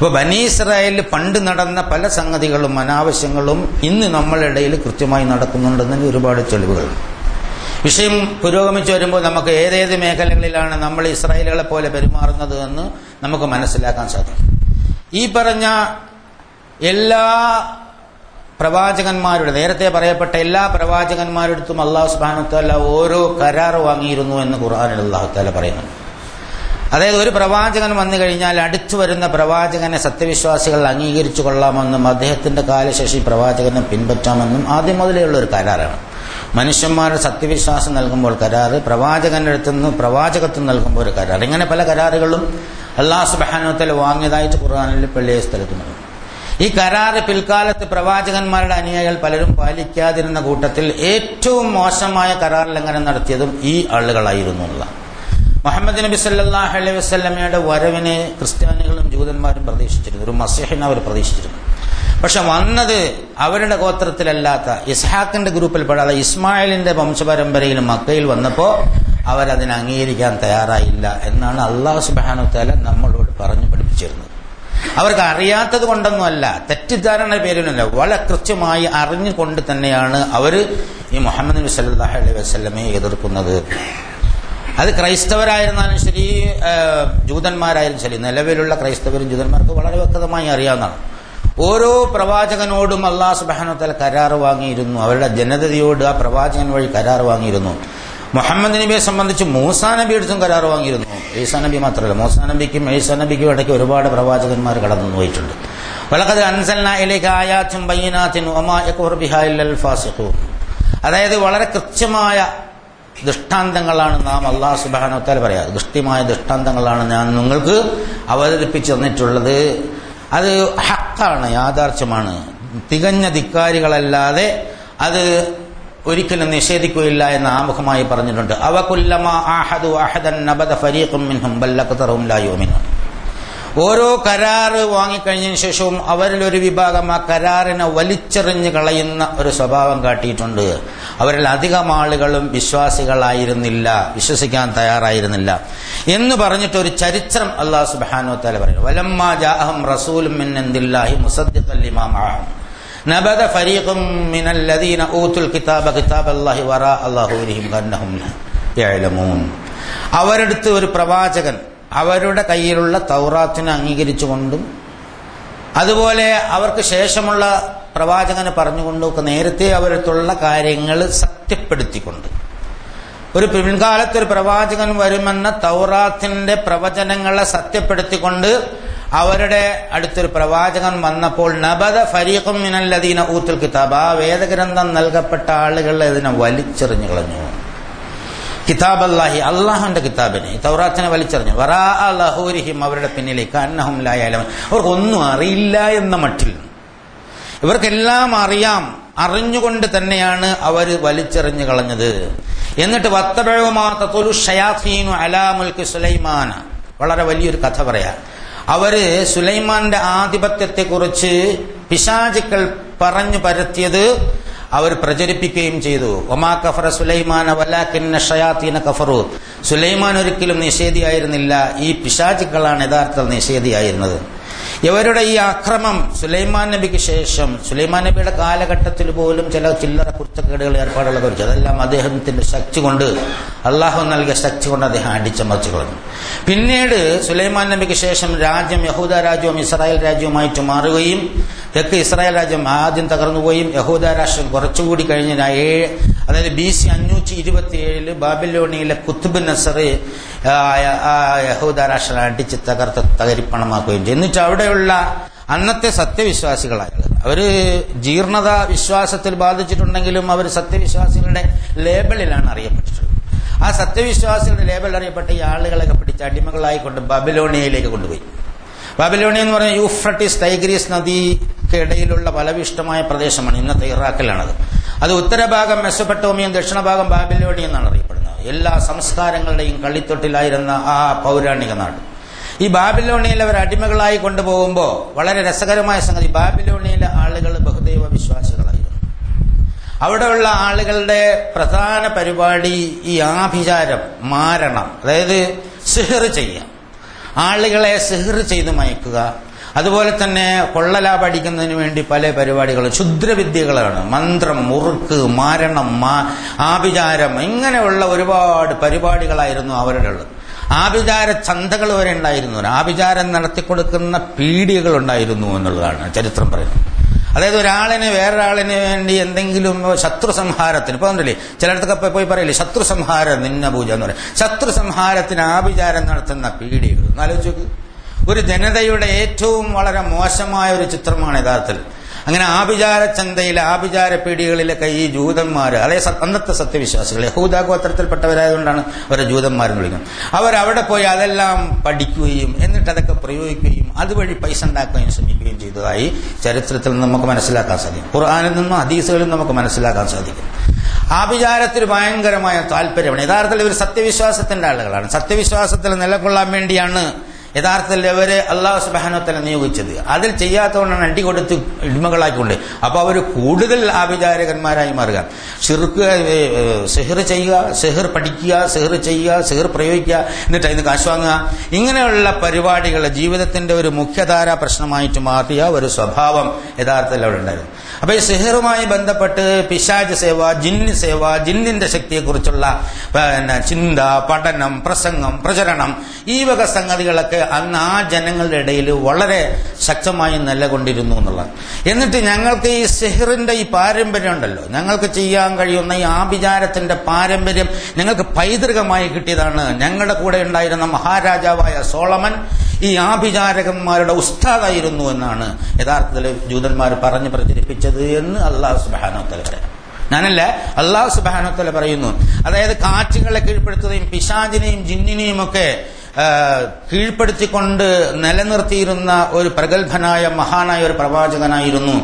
A: അപ്പോൾ ബനി ഇസ്രായേലിൽ പണ്ട് നടന്ന പല സംഗതികളും അനാവശ്യങ്ങളും ഇന്ന് നമ്മളുടെ ഇടയിൽ കൃത്യമായി നടക്കുന്നുണ്ടെന്നതിന് ഒരുപാട് തെളിവുകളുണ്ട്. വിഷയം പുരോഗമിച്ചു വരുമ്പോൾ നമുക്ക് ഏതേത് മേഖലകളിലാണ് നമ്മൾ ഇസ്രായേലുകളെ പോലെ പെരുമാറുന്നത് എന്ന് നമുക്ക് മനസ്സിലാക്കാൻ സാധിക്കും. ഈ പറഞ്ഞ എല്ലാ പ്രവാചകന്മാരുടെ, നേരത്തെ പറയപ്പെട്ട എല്ലാ പ്രവാചകന്മാരുടെ അല്ലാഹു സുബ്ഹാനഹു വ തആല ഓരോ കരാർ വാങ്ങിയിരുന്നു എന്ന് ഖുർആനിൽ അല്ലാഹു തആല പറയുന്നുണ്ട്. അതായത് ഒരു പ്രവാചകൻ വന്നു കഴിഞ്ഞാൽ അടുത്തു വരുന്ന പ്രവാചകനെ സത്യവിശ്വാസികൾ അംഗീകരിച്ചു കൊള്ളാമെന്നും അദ്ദേഹത്തിന്റെ കാലശേഷി പ്രവാചകനെ പിൻപറ്റാമെന്നും ആദ്യം മുതലേ ഉള്ള ഒരു കരാറാണ്. മനുഷ്യന്മാരുടെ സത്യവിശ്വാസം നൽകുമ്പോൾ കരാറ്, പ്രവാചകന്റെ അടുത്തുനിന്ന് പ്രവാചകത്വം നൽകുമ്പോൾ ഒരു കരാർ. ഇങ്ങനെ പല കരാറുകളും അല്ലാഹു സുബ്ഹാനഹു വ തആല വാങ്ങിയതായിട്ട് ഖുർആനിൽ പല സ്ഥലത്തുണ്ട്. ഈ കരാറ് പിൽക്കാലത്ത് പ്രവാചകന്മാരുടെ അനുയായികൾ പലരും പാലിക്കാതിരുന്ന കൂട്ടത്തിൽ ഏറ്റവും മോശമായ കരാർ ലംഘനം നടത്തിയതും ഈ ആളുകളായിരുന്നു എന്നുള്ള. മുഹമ്മദ് നബി സല്ലല്ലാഹു അലൈഹി വസല്ലമയുടെ വരവിനെ ക്രിസ്ത്യാനികളും ജൂതന്മാരും പ്രതീക്ഷിച്ചിരുന്നു, ഒരു മസീഹിനെ അവർ പ്രതീക്ഷിച്ചിരുന്നു. പക്ഷെ വന്നത് അവരുടെ ഗോത്രത്തിലല്ലാത്ത ഇസ്ഹാഖിന്റെ ഗ്രൂപ്പിൽപ്പെടാതെ ഇസ്മായിലിന്റെ വംശപരമ്പരയിൽ മക്കയിൽ വന്നപ്പോൾ അവരതിനെ അംഗീകരിക്കാൻ തയ്യാറായില്ല എന്നാണ് അല്ലാഹു സുബ്ഹാനഹു വ തആല നമ്മളോട് പറഞ്ഞു പഠിപ്പിച്ചിരുന്നത്. അവർക്ക് അറിയാത്തത് കൊണ്ടൊന്നുമല്ല, തെറ്റിദ്ധാരണ പേരിലല്ല, വളരെ കൃത്യമായി അറിഞ്ഞുകൊണ്ട് തന്നെയാണ് അവർ ഈ മുഹമ്മദ് നബി സല്ലല്ലാഹു അലൈഹി വസല്ലമയെ എതിർക്കുന്നത്. അത് ക്രൈസ്തവരായിരുന്നാലും ശരി, ജൂതന്മാരായാലും ശരി, നിലവിലുള്ള ക്രൈസ്തവരും ജൂതന്മാർക്ക് വളരെ വ്യക്തമായി അറിയാവുന്നതാണ്. ഓരോ പ്രവാചകനോടും അല്ലാഹു സുബ്ഹാനഹു വ തആല കരാർ വാങ്ങിയിരുന്നു. അവരുടെ ജനതയോട് ആ പ്രവാചകൻ വഴി കരാർ വാങ്ങിയിരുന്നു. മുഹമ്മദ് നബിയെ സംബന്ധിച്ച് മൂസാ നബി അടുത്തും കരാർ വാങ്ങിയിരുന്നു. ഈസാ നബി മാത്രമല്ല, മൂസാ നബിക്കും ഈസാ നബിക്കും ഇടയ്ക്ക് ഒരുപാട് പ്രവാചകന്മാർ കടന്നു പോയിട്ടുണ്ട്. വലഖദ് അൻസൽനാ ഇലൈക ആയാത്തിൻ ബയ്യിനാത്തിൻ വമാ യക്ഫുറു ബിഹാ ഇല്ലൽ ഫാസിഖൂൻ. അതായത് വളരെ കൃത്യമായ ദൃഷ്ടാന്തങ്ങളാണ് നാം അല്ലാഹു സുബ്ഹാനഹു വ തആല പറയാ, കൃത്യമായ ദൃഷ്ടാന്തങ്ങളാണ് ഞാൻ നിങ്ങൾക്ക് അവതരിപ്പിച്ചു തന്നിട്ടുള്ളത്. അത് ഹക്കാണ്, യാഥാർത്ഥ്യമാണ്. തികഞ്ഞ ധിക്കാരികളല്ലാതെ അത് ഒരിക്കലും നിഷേധിക്കുകയില്ല എന്ന് ആമുഖമായി പറഞ്ഞിട്ടുണ്ട്. അവകുല്ലമാ ആഹദു അഹദൻ നബദ ഫരീഖും മിൻഹും ബൽ അക്തറുഹും ലാ യുമിനൂൻ. ഓരോ കരാറ് വാങ്ങിക്കഴിഞ്ഞതിന് ശേഷവും അവരിൽ ഒരു വിഭാഗം ആ കരാറിനെ വലിച്ചെറിഞ്ഞ് കളയുന്ന ഒരു സ്വഭാവം കാട്ടിയിട്ടുണ്ട്. അവരിൽ അധികം ആളുകളും വിശ്വാസികളായിരുന്നില്ല, വിശ്വസിക്കാൻ തയ്യാറായിരുന്നില്ല എന്ന് പറഞ്ഞിട്ട് ഒരു ചരിത്രം അല്ലാഹു സുബ്ഹാനഹു വ തആല പറയുന്നു. വലമ്മാ ജാഅഹും റസൂലും മിൻ ഇൻദില്ലാഹി മുസദ്ദിഖൻ ലിമാ മഅഹും നബദ ഫരീഖും മിനല്ലദീന ഊതുൽ കിതാബ കിതാബല്ലാഹി വറാഅ ളഹൂരിഹിം കന്നഹും യഅലമൂൻ. അവരടുത്ത് ഒരു പ്രവാചകൻ അവരുടെ കയ്യിലുള്ള തൗറാത്തിനെ അംഗീകരിച്ചുകൊണ്ടും അതുപോലെ അവർക്ക് ശേഷമുള്ള പ്രവാചകന് പറഞ്ഞുകൊണ്ടൊക്കെ നേരത്തെ അവരടുത്തുള്ള കാര്യങ്ങൾ സത്യപ്പെടുത്തിക്കൊണ്ട്, ഒരു പിൻകാലത്ത് ഒരു പ്രവാചകൻ വരുമെന്ന തൗറാത്തിന്റെ പ്രവചനങ്ങളെ സത്യപ്പെടുത്തിക്കൊണ്ട് അവരുടെ അടുത്തൊരു പ്രവാചകൻ വന്നപ്പോൾ നബദ ഫരീഖും മിനല്ലദീന ഊതുൽ കിതാബ, ആ വേദഗ്രന്ഥം നൽകപ്പെട്ട ആളുകൾ ഇതിനെ വലിച്ചെറിഞ്ഞു കളഞ്ഞു. കിതാബ് അല്ലാഹി, അള്ളാഹുന്റെ കിതാബിനെ, തൗറാത്തിനെ വലിച്ചെറിഞ്ഞു. വറാഅ ലഹൂരിഹിം, അവരുടെ പിന്നിലേക്ക് അന്നഹും ലാ യഅലമൂൻ, അവർക്കൊന്നും അറിയില്ല എന്ന മട്ടിൽ. ഇവർക്കെല്ലാം അറിയാം, അറിഞ്ഞുകൊണ്ട് തന്നെയാണ് അവർ വലിച്ചെറിഞ്ഞു കളഞ്ഞത്. എന്നിട്ട് വത്തബഉ മാ തതുലു ശയാത്തീനു അലാ മുൽക്കി സുലൈമാന, വളരെ വലിയൊരു കഥ പറയാം. അവര് സുലൈമാന്റെ ആധിപത്യത്തെക്കുറിച്ച് പിശാചുക്കൾ പറഞ്ഞു പരത്തിയത് അവർ പ്രചരിപ്പിക്കുകയും ചെയ്തു. ഒമാ കഫറ സുലൈമാന വലാകിന്ന ശയാത്തീന കഫറു. സുലൈമാൻ ഒരിക്കലും നിഷേധിയായിരുന്നില്ല, ഈ പിശാചുക്കളാണ് യഥാർത്ഥ നിഷേധിയായിരുന്നത്. ഇവരുടെ ഈ അക്രമം സുലൈമാൻ നബിക്ക് ശേഷം, സുലൈമാൻ നബിയുടെ കാലഘട്ടത്തിൽ പോലും ചില ചില്ലറ കുറ്റക്കേടുകൾ ഏർപ്പാടുകളെ കുറിച്ച്, അതെല്ലാം അദ്ദേഹത്തിന്റെ ശക്തി കൊണ്ട്, അള്ളാഹു നൽകിയ ശക്തി കൊണ്ട് അദ്ദേഹം അടിച്ചമർച്ചു കളഞ്ഞു. പിന്നീട് സുലൈമാൻ നബിക്ക് ശേഷം രാജ്യം യഹൂദ രാജ്യവും ഇസ്രായേൽ രാജ്യവുമായിട്ട് മാറുകയും തെക്ക് ഇസ്രായേൽ രാജ്യം ആദ്യം തകർന്നുപോയും യഹൂദ രാഷ്ട്രം കുറച്ചുകൂടി കഴിഞ്ഞ അതായത് BC 527 ബാബിലോണിയിലെ കുത്തുബ് നസർ യഹൂദ രാഷ്ട്രം അടിച്ച് തകരിപ്പണമാക്കുകയും ചെയ്തു. എന്നിട്ട് അവിടെയുള്ള അന്നത്തെ സത്യവിശ്വാസികളായ അവര് ജീർണത വിശ്വാസത്തിൽ ബാധിച്ചിട്ടുണ്ടെങ്കിലും അവർ സത്യവിശ്വാസികളുടെ ലേബലിലാണ് അറിയപ്പെട്ടിട്ടുള്ളത്. ആ സത്യവിശ്വാസികളുടെ ലേബൽ അറിയപ്പെട്ട ഈ ആളുകളൊക്കെ പിടിച്ച് അടിമകളായിക്കൊണ്ട് ബാബിലോണിയയിലേക്ക് കൊണ്ടുപോയി. ബാബിലോണിയ എന്ന് പറഞ്ഞാൽ യൂഫ്രട്ടീസ് ടൈഗ്രീസ് നദിക്കിടയിലുള്ള ഫലവിഷ്ടമായ പ്രദേശമാണ്, ഇന്നത്തെ ഇറാഖിലാണത്. അത് ഉത്തരഭാഗം മെസൊപ്പൊട്ടേമിയയും ദക്ഷിണഭാഗം ബാബിലോണിയ എന്നാണ് അറിയപ്പെടുന്നത്. എല്ലാ സംസ്കാരങ്ങളുടെയും കളിത്തൊട്ടിലായിരുന്ന ആ പൗരാണിക നാട്. ഈ ബാബിലോണിയയിൽ അവർ അടിമകളായി കൊണ്ടുപോകുമ്പോൾ വളരെ രസകരമായ സംഗതി, ബാബിലോണിയയിലെ ആളുകൾ ബഹുദൈവ വിശ്വാസികളായിരുന്നു. അവിടെയുള്ള ആളുകളുടെ പ്രധാന പരിപാടി ഈ ആഭിചാരം, മാരണം, അതായത് സിഹർ ചെയ്യുക, ആളുകളെ സിഹർ ചെയ്ത് മയക്കുക, അതുപോലെ തന്നെ കൊള്ളലാഭം അടിക്കുന്നതിന് വേണ്ടി പല പരിപാടികളും ക്ഷുദ്രവിദ്യകളാണ്. മന്ത്രം, മുറുക്ക്, മാരണം, ആഭിചാരം, ഇങ്ങനെയുള്ള ഒരുപാട് പരിപാടികളായിരുന്നു അവരുടെ ഉള്ളത്. ആഭിചാര ചന്തകൾ വരെ ഉണ്ടായിരുന്നു. ആഭിചാരം നടത്തിക്കൊടുക്കുന്ന പീഡികകൾ ഉണ്ടായിരുന്നു എന്നുള്ളതാണ് ചരിത്രം പറയുന്നത്. അതായത് ഒരാളിന് വേറൊരാളിന് വേണ്ടി എന്തെങ്കിലും ശത്രു സംഹാരത്തിന്, ഇപ്പൊ ഉണ്ടല്ലേ ചിലയിടത്തൊക്കെ പോയി പറയില്ലേ ശത്രു സംഹാരം നിന്ന പൂജ എന്ന് പറയും. ശത്രു സംഹാരത്തിന് ആഭിചാരം നടത്തുന്ന പീഡികൾ ആലോചിച്ചു. ഒരു ജനതയുടെ ഏറ്റവും വളരെ മോശമായ ഒരു ചിത്രമാണ് യഥാർത്ഥത്തിൽ. അങ്ങനെ ആഭിചാര ചന്തയിൽ ആഭിചാര പീഡികളിലൊക്കെ ഈ ജൂതന്മാർ, അതായത് അന്നത്തെ സത്യവിശ്വാസികൾ, യഹൂദ ഗോത്രത്തിൽപ്പെട്ടവരായതുകൊണ്ടാണ് അവരെ ജൂതന്മാരെന്ന് വിളിക്കുന്നത്. അവരവിടെ പോയി അതെല്ലാം പഠിക്കുകയും എന്നിട്ട് അതൊക്കെ പ്രയോഗിക്കുകയും അതുവഴി പൈസ ഉണ്ടാക്കുകയും ശ്രമിക്കുകയും ചെയ്തതായി ചരിത്രത്തിൽ നിന്ന് നമുക്ക് മനസ്സിലാക്കാൻ സാധിക്കും. ഖുർആനിൽ നിന്നും ഹദീസുകളിൽ നിന്നും നമുക്ക് മനസ്സിലാക്കാൻ സാധിക്കും. ആഭിചാരത്തിൽ ഭയങ്കരമായ താല്പര്യമാണ്. യഥാർത്ഥത്തിൽ ഇവർ സത്യവിശ്വാസത്തിന്റെ ആളുകളാണ്. സത്യവിശ്വാസത്തിൽ നിലകൊള്ളാൻ വേണ്ടിയാണ് യഥാർത്ഥത്തിൽ ഇവരെ അല്ലാഹു സുബ്ഹാനഹു വ തആല നിയോഗിച്ചത്. അതിൽ ചെയ്യാത്തതുകൊണ്ടാണ് അടി കൊടുത്ത് ഇടിമകളാക്കിക്കൊണ്ട്. അപ്പൊ അവർ കൂടുതൽ ആഭിചാരകന്മാരായി മാറുക. സിഹർ ചെയ്യുക, സിഹർ പഠിക്കുക, സിഹർ ചെയ്യുക, സിഹർ പ്രയോഗിക്കുക, എന്നിട്ട് അതിന് കാശ് വാങ്ങുക, ഇങ്ങനെയുള്ള പരിപാടികൾ ജീവിതത്തിന്റെ ഒരു മുഖ്യധാരാ പ്രശ്നമായിട്ട് മാറിയ ഒരു സ്വഭാവം യഥാർത്ഥത്തിൽ അവിടെ ഉണ്ടായിരുന്നു. അപ്പൊ ഈ സിഹറുമായി ബന്ധപ്പെട്ട് പിശാച് സേവ, ജിന്ന് സേവ, ജിന്നിന്റെ ശക്തിയെക്കുറിച്ചുള്ള ചിന്ത, പഠനം, പ്രസംഗം, പ്രചരണം, ഈ വക സംഗതികളൊക്കെ അന്ന് ആ ജനങ്ങളുടെ ഇടയിൽ വളരെ ശക്തമായി നിലകൊണ്ടിരുന്നു എന്നുള്ളത്. എന്നിട്ട് ഞങ്ങൾക്ക് ഈ സിഹറിന്റെ ഈ പാരമ്പര്യം ഉണ്ടല്ലോ, ഞങ്ങൾക്ക് ചെയ്യാൻ കഴിയുന്ന ഈ ആഭിചാരത്തിന്റെ പാരമ്പര്യം ഞങ്ങൾക്ക് പൈതൃകമായി കിട്ടിയതാണ്. ഞങ്ങളുടെ കൂടെ ഉണ്ടായിരുന്ന മഹാരാജാവായ സോളമൻ ഈ ആഭിചാരകന്മാരുടെ ഉസ്താദായിരുന്നു എന്നാണ് യഥാർത്ഥത്തിൽ ജൂതന്മാർ പറഞ്ഞു പ്രചരിപ്പിച്ചത് എന്ന് അല്ലാഹു സുബ്ഹാനഹു വ തആല പറയാം. ഞാനല്ല, അല്ലാഹു സുബ്ഹാനഹു വ തആല പറയുന്നു. അതായത് കാറ്റുകളെ കീഴ്പ്പെടുത്തുകയും പിശാചിനെയും ജിന്നിനെയും ഒക്കെ കീഴ്പ്പെടുത്തിക്കൊണ്ട് നിലനിർത്തിയിരുന്ന ഒരു പ്രഗത്ഭനായ മഹാനായ ഒരു പ്രവാചകനായിരുന്നു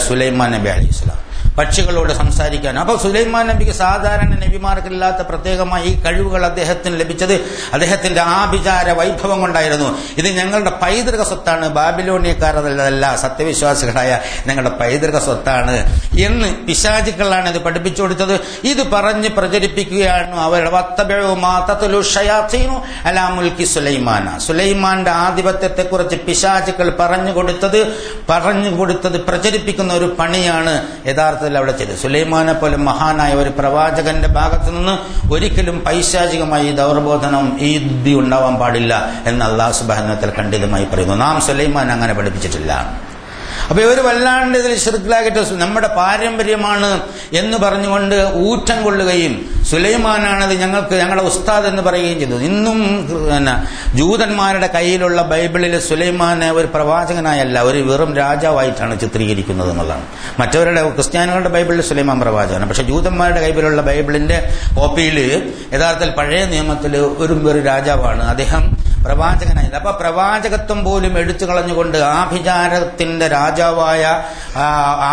A: സുലൈമാൻ നബി അലൈഹിസ്സലാം. പക്ഷികളോട് സംസാരിക്കാൻ. അപ്പോൾ സുലൈമാൻ നബിക്ക് സാധാരണ നബിമാർക്കില്ലാത്ത പ്രത്യേകമായി ഈ കഴിവുകൾ അദ്ദേഹത്തിന് ലഭിച്ചത് അദ്ദേഹത്തിന്റെ ആഭിചാര വൈഭവം കൊണ്ടായിരുന്നു. ഇത് ഞങ്ങളുടെ പൈതൃക സ്വത്താണ്, ബാബിലോണിയക്കാരതല്ല, സത്യവിശ്വാസികളായ ഞങ്ങളുടെ പൈതൃക സ്വത്താണ് എന്ന് പിശാചുക്കളാണ് ഇത് പഠിപ്പിച്ചു കൊടുത്തത്. ഇത് പറഞ്ഞ് പ്രചരിപ്പിക്കുകയാണ് അവരുടെ സുലൈമാന. സുലൈമാന്റെ ആധിപത്യത്തെക്കുറിച്ച് പിശാചുക്കൾ പറഞ്ഞുകൊടുത്തത് പ്രചരിപ്പിക്കുന്ന ഒരു പണിയാണ് യഥാർത്ഥ അവിടെ ചെയ്തു. സുലൈമാനെ പോലെ മഹാനായ ഒരു പ്രവാചകന്റെ ഭാഗത്തു നിന്ന് ഒരിക്കലും പൈശാചികമായി ദൗർബോധനം ഈ ബുദ്ധി ഉണ്ടാവാൻ പാടില്ല എന്ന് അല്ലാഹു സുബ്ഹാനഹു വ തആല ഖണ്ഡിതമായി പറയുന്നു. നാം സുലൈമാൻ അങ്ങനെ പഠിപ്പിച്ചിട്ടില്ല. അപ്പൊ ഇവർ വല്ലാണ്ട് ഇതിൽ ശിർക്കിലാക്കിയിട്ട് നമ്മുടെ പാരമ്പര്യമാണ് എന്ന് പറഞ്ഞുകൊണ്ട് ഊറ്റം കൊള്ളുകയും സുലൈമാനാണത് ഞങ്ങളുടെ ഉസ്താദ് എന്ന് പറയുകയും ചെയ്തു. ഇന്നും ജൂതന്മാരുടെ കയ്യിലുള്ള ബൈബിളിൽ സുലൈമാനെ ഒരു പ്രവാചകനായല്ല, ഒരു വെറും രാജാവായിട്ടാണ് ചിത്രീകരിക്കുന്നത് എന്നുള്ളതാണ്. മറ്റവരുടെ ക്രിസ്ത്യാനികളുടെ ബൈബിളിൽ സുലൈമാൻ പ്രവാചകനാണ്. പക്ഷെ ജൂതന്മാരുടെ കൈബിലുള്ള ബൈബിളിന്റെ കോപ്പിയിൽ യഥാർത്ഥത്തിൽ പഴയ നിയമത്തിൽ ഒരു രാജാവാണ്, അദ്ദേഹം പ്രവാചകനായത്. അപ്പൊ പ്രവാചകത്വം പോലും എടുത്തു കളഞ്ഞുകൊണ്ട് ആഭിചാരത്തിന്റെ രാജാവായ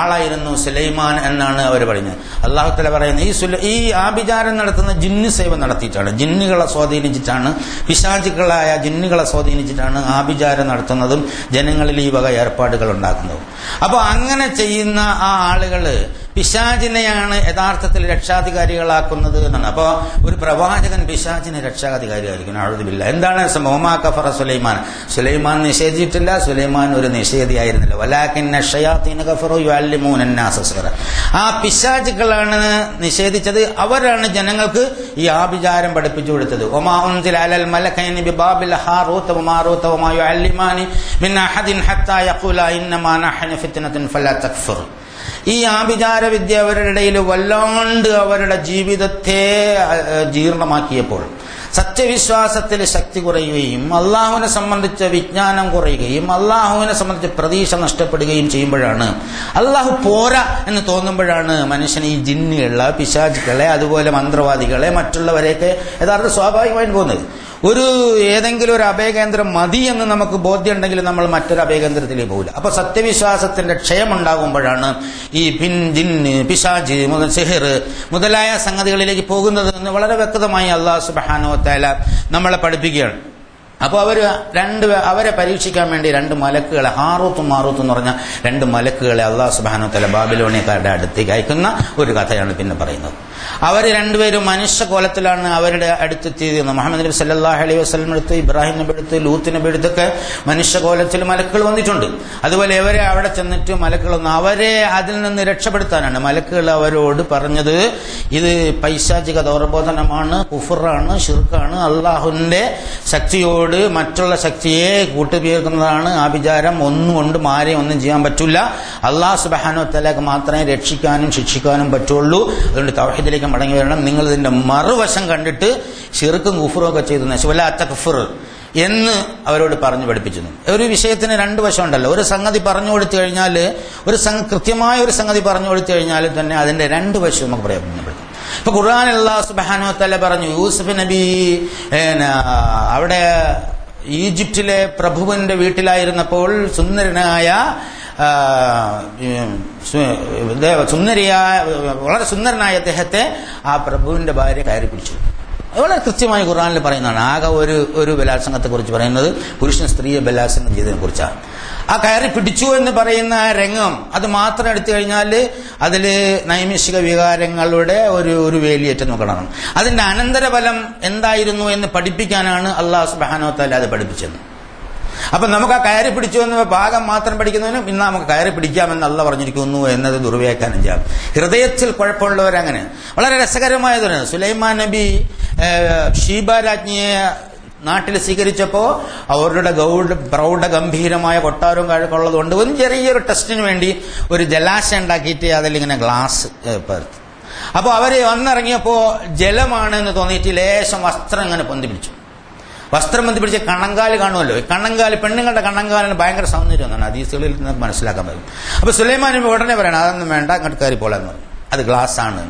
A: ആളായിരുന്നു സുലൈമാൻ എന്നാണ് അവർ പറയുന്നത്. അല്ലാഹു തആല പറയുന്നത് ഈ ആഭിചാരം നടത്തുന്ന ജിന്ന് സേവ നടത്തിയിട്ടാണ്, ജിന്നുകളെ സ്വാധീനിച്ചിട്ടാണ്, പിശാചുക്കളായ ജിന്നുകളെ സ്വാധീനിച്ചിട്ടാണ് ആഭിചാരം നടത്തുന്നതും ജനങ്ങളിൽ ഈ വക ഏർപ്പാടുകൾ ഉണ്ടാക്കുന്നതും. അപ്പൊ അങ്ങനെ ചെയ്യുന്ന ആ ആളുകള് പിശാചിനെയാണ് യഥാർത്ഥത്തിൽ രക്ഷാധികാരികളാക്കുന്നത് എന്നാണ്. അപ്പൊ ഒരു പ്രവാചകൻ പിശാചിനെ രക്ഷാധികാരിയായിരിക്കും. അഊദുബില്ലാ. എന്താണ് സംഭവം? കഫറ സുലൈമാൻ നിഷേധിച്ചിട്ടില്ല, സുലൈമാൻ ഒരു നിഷേധിയായിരുന്നില്ല. വലാകിന്ന ശയാത്തീന കഫറു യുഅല്ലിമൂന അന്നാസ സിഹ്റ. ആ പിശാചുക്കളാണ് നിഷേധിച്ചത്, അവരാണ് ജനങ്ങൾക്ക് ഈ ആഭിചാരം പഠിപ്പിച്ചു കൊടുത്തത്. വമാ ഉൻസില അലൽ മലക്കൈനി ബിബാബിൽ ഹാറൂത വമാറൂത വമാ യുഅല്ലിമാനി മിൻ അഹദിൻ ഹത്താ യഖൂല ഇന്നമാ നഹ്നു ഫിത്നത്തുൻ ഫലാ തക്ഫുർ. ഈ ആഭിചാര വിദ്യ അവരുടെ ഇടയിൽ വല്ലാണ്ട് അവരുടെ ജീവിതത്തെ ജീർണമാക്കിയപ്പോൾ സത്യവിശ്വാസത്തിൽ ശക്തി കുറയുകയും അള്ളാഹുവിനെ സംബന്ധിച്ച വിജ്ഞാനം കുറയുകയും അള്ളാഹുവിനെ സംബന്ധിച്ച് പ്രതീക്ഷ നഷ്ടപ്പെടുകയും ചെയ്യുമ്പോഴാണ്, അള്ളാഹു പോരാ എന്ന് തോന്നുമ്പോഴാണ് മനുഷ്യൻ ഈ ജിന്നുകളെ, പിശാചുക്കളെ, അതുപോലെ മന്ത്രവാദികളെ, മറ്റുള്ളവരെയൊക്കെ യഥാർത്ഥ സ്വാഭാവികമായിട്ട് പോകുന്നത്. ഏതെങ്കിലും ഒരു അഭയകേന്ദ്രം മതി എന്ന് നമുക്ക് ബോധ്യമുണ്ടെങ്കിൽ നമ്മൾ മറ്റൊരു അഭയകേന്ദ്രത്തിലേക്ക് പോകില്ല. അപ്പൊ സത്യവിശ്വാസത്തിന്റെ ക്ഷയമുണ്ടാകുമ്പോഴാണ് ഈ ജിന്ന്, പിശാച്, സിഹിർ മുതലായ സംഗതികളിലേക്ക് പോകുന്നത് എന്ന് വളരെ വ്യക്തമായി അല്ലാഹു സുബ്ഹാനഹു വ തആല നമ്മളെ പഠിപ്പിക്കുകയാണ്. അപ്പോൾ അവരെ പരീക്ഷിക്കാൻ വേണ്ടി 2 മലക്കുകളെ, ഹാറൂത്തും മാറൂത്തും എന്ന് പറഞ്ഞ 2 മലക്കുകളെ അല്ലാഹു സുബ്ഹാനഹു വ തആല ബാബിലോണിയക്കാരുടെ അടുത്തേക്ക് അയക്കുന്ന ഒരു കഥയാണ് പിന്നെ പറയുന്നത്. അവർ രണ്ടുപേരും മനുഷ്യ കോലത്തിലാണ് അവരുടെ അടുത്തെത്തിയത്. മുഹമ്മദ് നബി സല്ലല്ലാഹു അലൈഹി വസല്ലം അടുത്ത്, ഇബ്രാഹിം നബി അടുത്ത്, ലൂത്ത് നബി അടുത്തൊക്കെ മനുഷ്യ കോലത്തിൽ മലക്കുകൾ വന്നിട്ടുണ്ട്. അതുപോലെ ഇവരെ അവിടെ ചെന്നിട്ട് മലക്കുകളൊന്നും അവരെ അതിൽ നിന്ന് രക്ഷപ്പെടുത്താനാണ് മലക്കുകൾ അവരോട് പറഞ്ഞത്, ഇത് പൈശാചിക ദൗർബോധനമാണ്, കുഫറാണ്, ശിർക്കാണ്, അള്ളാഹുവിന്റെ ശക്തിയോട് മറ്റുള്ള ശക്തിയെ കൂട്ടുപയോഗിക്കുന്നതാണ്, ആഭിചാരം, ഒന്നുകൊണ്ടും ആരെയും ഒന്നും ചെയ്യാൻ പറ്റില്ല, അല്ലാഹു സുബ്ഹാനഹു വ തആലക്ക് മാത്രമേ രക്ഷിക്കാനും ശിക്ഷിക്കാനും പറ്റുള്ളൂ, അതുകൊണ്ട് തൗഹീദിലേക്ക് മടങ്ങി വരണം, നിങ്ങൾ ഇതിന്റെ മറുവശം കണ്ടിട്ട് ശിർക്കും കുഫറും ഒക്കെ ചെയ്തു വലാ തക്ഫുർ എന്ന് അവരോട് പറഞ്ഞു പഠിപ്പിച്ചിരുന്നു. ഒരു വിഷയത്തിന് 2 വശം ഉണ്ടല്ലോ. ഒരു സംഗതി പറഞ്ഞു കൊടുത്തു കഴിഞ്ഞാൽ, കൃത്യമായ ഒരു സംഗതി പറഞ്ഞു കൊടുത്തു കഴിഞ്ഞാൽ തന്നെ അതിന്റെ 2 വശം നമുക്ക് പ്രയോജനപ്പെടുത്തും. ഇപ്പൊ ഖുർആനിൽ അല്ലാഹു സുബ്ഹാനഹു വ തആല പറഞ്ഞു, യൂസുഫ് നബി അവിടെ ഈജിപ്തിലെ പ്രഭുവിന്റെ വീട്ടിലായിരുന്നപ്പോൾ വളരെ സുന്ദരനായ അദ്ദേഹത്തെ ആ പ്രഭുവിന്റെ ഭാര്യ കയറി പിടിച്ചു. വളരെ കൃത്യമായി ഖുർആനിൽ പറയുന്നതാണ്. ആകെ ഒരു ബലാത്സംഗത്തെ കുറിച്ച് പറയുന്നത് പുരുഷൻ സ്ത്രീയെ ബലാത്സംഗം ചെയ്തതിനെ കുറിച്ചാണ്. ആ കയറി പിടിച്ചു എന്ന് പറയുന്ന രംഗം അത് മാത്രം എടുത്തു കഴിഞ്ഞാൽ അതിൽ നൈമിഷിക വികാരങ്ങളുടെ ഒരു വേലിയേറ്റം നോക്കണം. അതിന്റെ അനന്തരഫലം എന്തായിരുന്നു എന്ന് പഠിപ്പിക്കാനാണ് അല്ലാഹു സുബ്ഹാനഹു വ തആല അത് പഠിപ്പിച്ചത്. അപ്പൊ നമുക്ക് ആ കയറി പിടിച്ചു എന്ന ഭാഗം മാത്രം പഠിക്കുന്നതിനും ഇന്ന് നമുക്ക് കയറി പിടിക്കാമെന്ന് അല്ലാഹു പറഞ്ഞിരിക്കുന്നു എന്നത് ദുർവ്യാഖ്യാനം ചെയ്യാം. ഹൃദയത്തിൽ കുഴപ്പമുള്ളവരങ്ങനെ. വളരെ രസകരമായതാണ്. സുലൈമാൻ നബി ഷീബ രാജ്ഞിയെ നാട്ടിൽ സ്വീകരിച്ചപ്പോൾ അവരുടെ പ്രൗഢഗംഭീരമായ കൊട്ടാരവും കഴക്കുള്ളതുകൊണ്ട് ഒരു ചെറിയൊരു ടെസ്റ്റിന് വേണ്ടി ഒരു ജലാശയം ഉണ്ടാക്കിയിട്ട് അതിലിങ്ങനെ ഗ്ലാസ് പരത്തി. അപ്പോൾ അവര് വന്നിറങ്ങിയപ്പോ ജലമാണ് എന്ന് തോന്നിയിട്ട് ലേശം വസ്ത്രം ഇങ്ങനെ പൊന്തിപ്പിടിച്ചു. വസ്ത്രം ബന്ധിപ്പിടിച്ച് കണ്ണങ്കാല് കാണുമല്ലോ. കണ്ണങ്കാല്, പെണ്ണുങ്ങളുടെ കണ്ണങ്കാലിന് ഭയങ്കര സൗന്ദര്യം എന്നാണ് ഹദീസുകളിൽ നിന്ന് മനസ്സിലാക്കാൻ പറ്റും. അപ്പൊ സുലൈമാൻ നബി ഉടനെ പറയണം, അതൊന്നും വേണ്ട, അങ്ങോട്ട് കയറി പോലെന്ന് പറഞ്ഞു. അത് ഗ്ലാസ് ആണ്.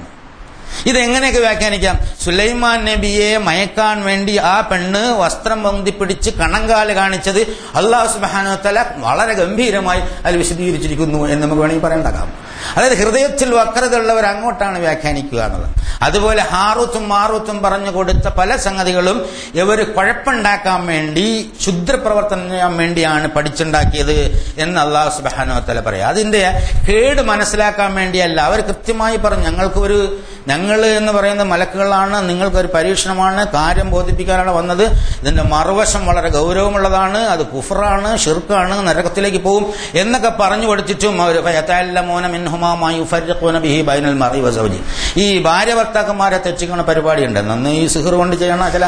A: ഇതെങ്ങനെയൊക്കെ വ്യാഖ്യാനിക്കാം? സുലൈമാൻ നബിയെ മയക്കാൻ വേണ്ടി ആ പെണ്ണ് വസ്ത്രം പൊന്തിപ്പിടിച്ച് കണ്ണങ്കാല് കാണിച്ചത് അല്ലാഹു സുബ്ഹാനഹു വ തആല വളരെ ഗംഭീരമായി അതിൽ വിശദീകരിച്ചിരിക്കുന്നു എന്ന് നമുക്ക് വേണമെങ്കിൽ പറയേണ്ടതാകാം. അതായത് ഹൃദയത്തിൽ വക്രത ഉള്ളവർ അങ്ങോട്ടാണ് വ്യാഖ്യാനിക്കുക എന്നുള്ളത്. അതുപോലെ ഹാറൂത്തും മാറൂത്തും പറഞ്ഞു കൊടുത്ത പല സംഗതികളും ഇവർ കുഴപ്പമുണ്ടാക്കാൻ വേണ്ടി, ക്ഷുദ്രപ്രവർത്തനം ചെയ്യാൻ വേണ്ടിയാണ് പഠിച്ചുണ്ടാക്കിയത് എന്ന് അല്ലാഹു സുബ്ഹാനഹു വ തആല പറയാം. അതിന്റെ കേട് മനസ്സിലാക്കാൻ വേണ്ടിയല്ല. അവർ കൃത്യമായി പറഞ്ഞു, ഞങ്ങൾ എന്ന് പറയുന്ന മലക്കുകളാണ്, നിങ്ങൾക്കൊരു പരീക്ഷണമാണ്, കാര്യം ബോധിപ്പിക്കാനാണ് വന്നത്, ഇതിന്റെ മറുവശം വളരെ ഗൗരവമുള്ളതാണ്, അത് കുഫറാണ്, ഷിർക്കാണ്, നരകത്തിലേക്ക് പോകും എന്നൊക്കെ പറഞ്ഞു കൊടുത്തിട്ടും അവർ ഈ ഭാര്യ ഭർത്താക്കന്മാരെ തെറ്റിക്കുന്ന പരിപാടിയുണ്ട്. നന്ന് ഈ സിഹർ കൊണ്ട് ചെയ്യണ ചില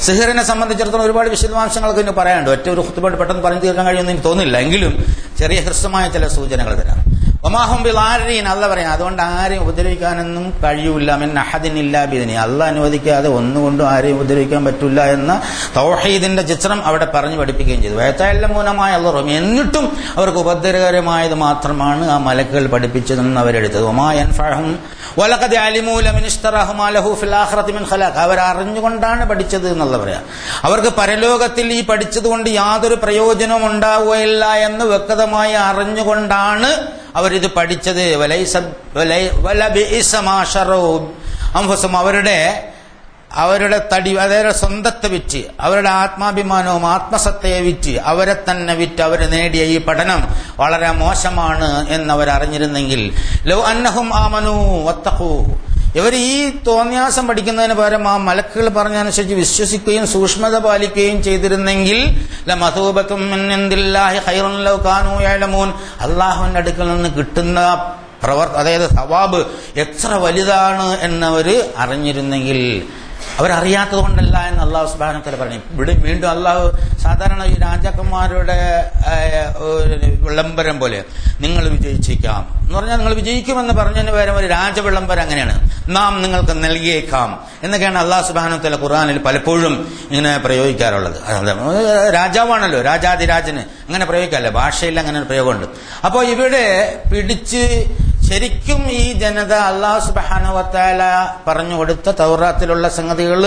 A: സിഹറിനെ സംബന്ധിച്ചിടത്തോളം ഒരുപാട് വിശദാംശങ്ങൾക്ക് ഇന്ന് പറയാനുണ്ട്. ഒറ്റ ഒരു ഖുത്ബയിൽ പെട്ടെന്ന് പറഞ്ഞു തീർക്കാൻ കഴിയുമെന്ന് എനിക്ക് തോന്നുന്നില്ല. എങ്കിലും ചെറിയ ഹ്രസ്വമായ ചില സൂചനകൾ തരാം. ഒമാഹും ബിളാരിൻ, അല്ലാഹു പറയാം, അതുകൊണ്ട് ആരെയും ഉപദ്രവിക്കാനൊന്നും കഴിയൂല. മിൻ അഹദിൻ ഇല്ലാ ബിഇദ്നി, അല്ലാഹു അനുവദിക്കാതെ ഒന്നുകൊണ്ടും ആരെയും ഉപദ്രവിക്കാൻ പറ്റില്ല എന്ന തൗഹീദിന്റെ ചിത്രം അവിടെ പറഞ്ഞു പഠിപ്പിക്കുകയും ചെയ്തു. വയത്തല്ലമൂനമായ അല്ലാഹു, എന്നിട്ടും അവർക്ക് ഉപദ്രവകരമായത് മാത്രമാണ് ആ മലക്കുകൾ പഠിപ്പിച്ചതെന്ന് അവരെടുത്തത്. ഒമാ യൻഫഅഹും വലഖദ് അലിമൂ ലമൻ ഇശ്തറഹു മാ ലഹു ഫിൽ ആഖിറതി മിൻ ഖലാഖ്, അവർ അറിഞ്ഞുകൊണ്ടാണ് പഠിച്ചത് എന്നുള്ള പറയാം. അവർക്ക് പരലോകത്തിൽ ഈ പഠിച്ചതുകൊണ്ട് യാതൊരു പ്രയോജനവും ഉണ്ടാവുകയില്ല എന്ന് വ്യക്തമായി അറിഞ്ഞുകൊണ്ടാണ് അവരിത് പഠിച്ചത്. അവരുടെ തടി, അതായത് സ്വന്തത്തെ വിറ്റ്, അവരുടെ ആത്മാഭിമാനവും ആത്മസത്തയെ വിറ്റ്, അവരെ തന്നെ വിറ്റ് അവർ നേടിയ ഈ പഠനം വളരെ മോശമാണ് എന്നവരറിഞ്ഞിരുന്നെങ്കിൽ, ലൗ അന്നഹും ആമനൂ വത്തഖൂ, ഇവർ ഈ തോന്നിയാസം പഠിക്കുന്നതിന് പകരം ആ മലക്കുകൾ പറഞ്ഞനുസരിച്ച് വിശ്വസിക്കുകയും സൂക്ഷ്മത പാലിക്കുകയും ചെയ്തിരുന്നെങ്കിൽ ലമതൂബത്തും മിൻ ഇൻദില്ലാഹി ഖൈറുൻ ലൗ കാനൂ യഅലമൂൻ, അല്ലാഹുവിന്റെ അടുക്കൽ നിന്ന് കിട്ടുന്ന അതായത് സവാബ് എത്ര വലുതാണ് എന്നവർ അറിഞ്ഞിരുന്നെങ്കിൽ. അവരറിയാത്തത് കൊണ്ടല്ല എന്ന് അല്ലാഹു സുബ്ഹാനഹു വ തആല പറഞ്ഞു. ഇവിടെ വീണ്ടും അല്ലാഹു സാധാരണ ഈ രാജാക്കന്മാരുടെ വിളംബരം പോലെ നിങ്ങൾ വിജയിച്ചേക്കാം എന്ന് പറഞ്ഞാൽ നിങ്ങൾ വിജയിക്കുമെന്ന് പറഞ്ഞതിന് പകരം ഒരു രാജവിളംബരം അങ്ങനെയാണ്, നാം നിങ്ങൾക്ക് നൽകിയേക്കാം എന്നൊക്കെയാണ് അല്ലാഹു സുബ്ഹാനഹു വ തആല ഖുർആനിൽ പലപ്പോഴും ഇങ്ങനെ പ്രയോഗിക്കാറുള്ളത്. രാജാവാണല്ലോ, രാജാതിരാജന് അങ്ങനെ പ്രയോഗിക്കാമല്ലോ, ഭാഷയിൽ അങ്ങനെ ഒരു പ്രയോഗമുണ്ട്. അപ്പോൾ ഇവിടെ പിടിച്ച് ശരിക്കും ഈ ജനത അല്ലാഹു സുബ്ഹാനഹു വ തആല പറഞ്ഞു കൊടുത്ത തൗറാത്തിലുള്ള സംഗതികൾ,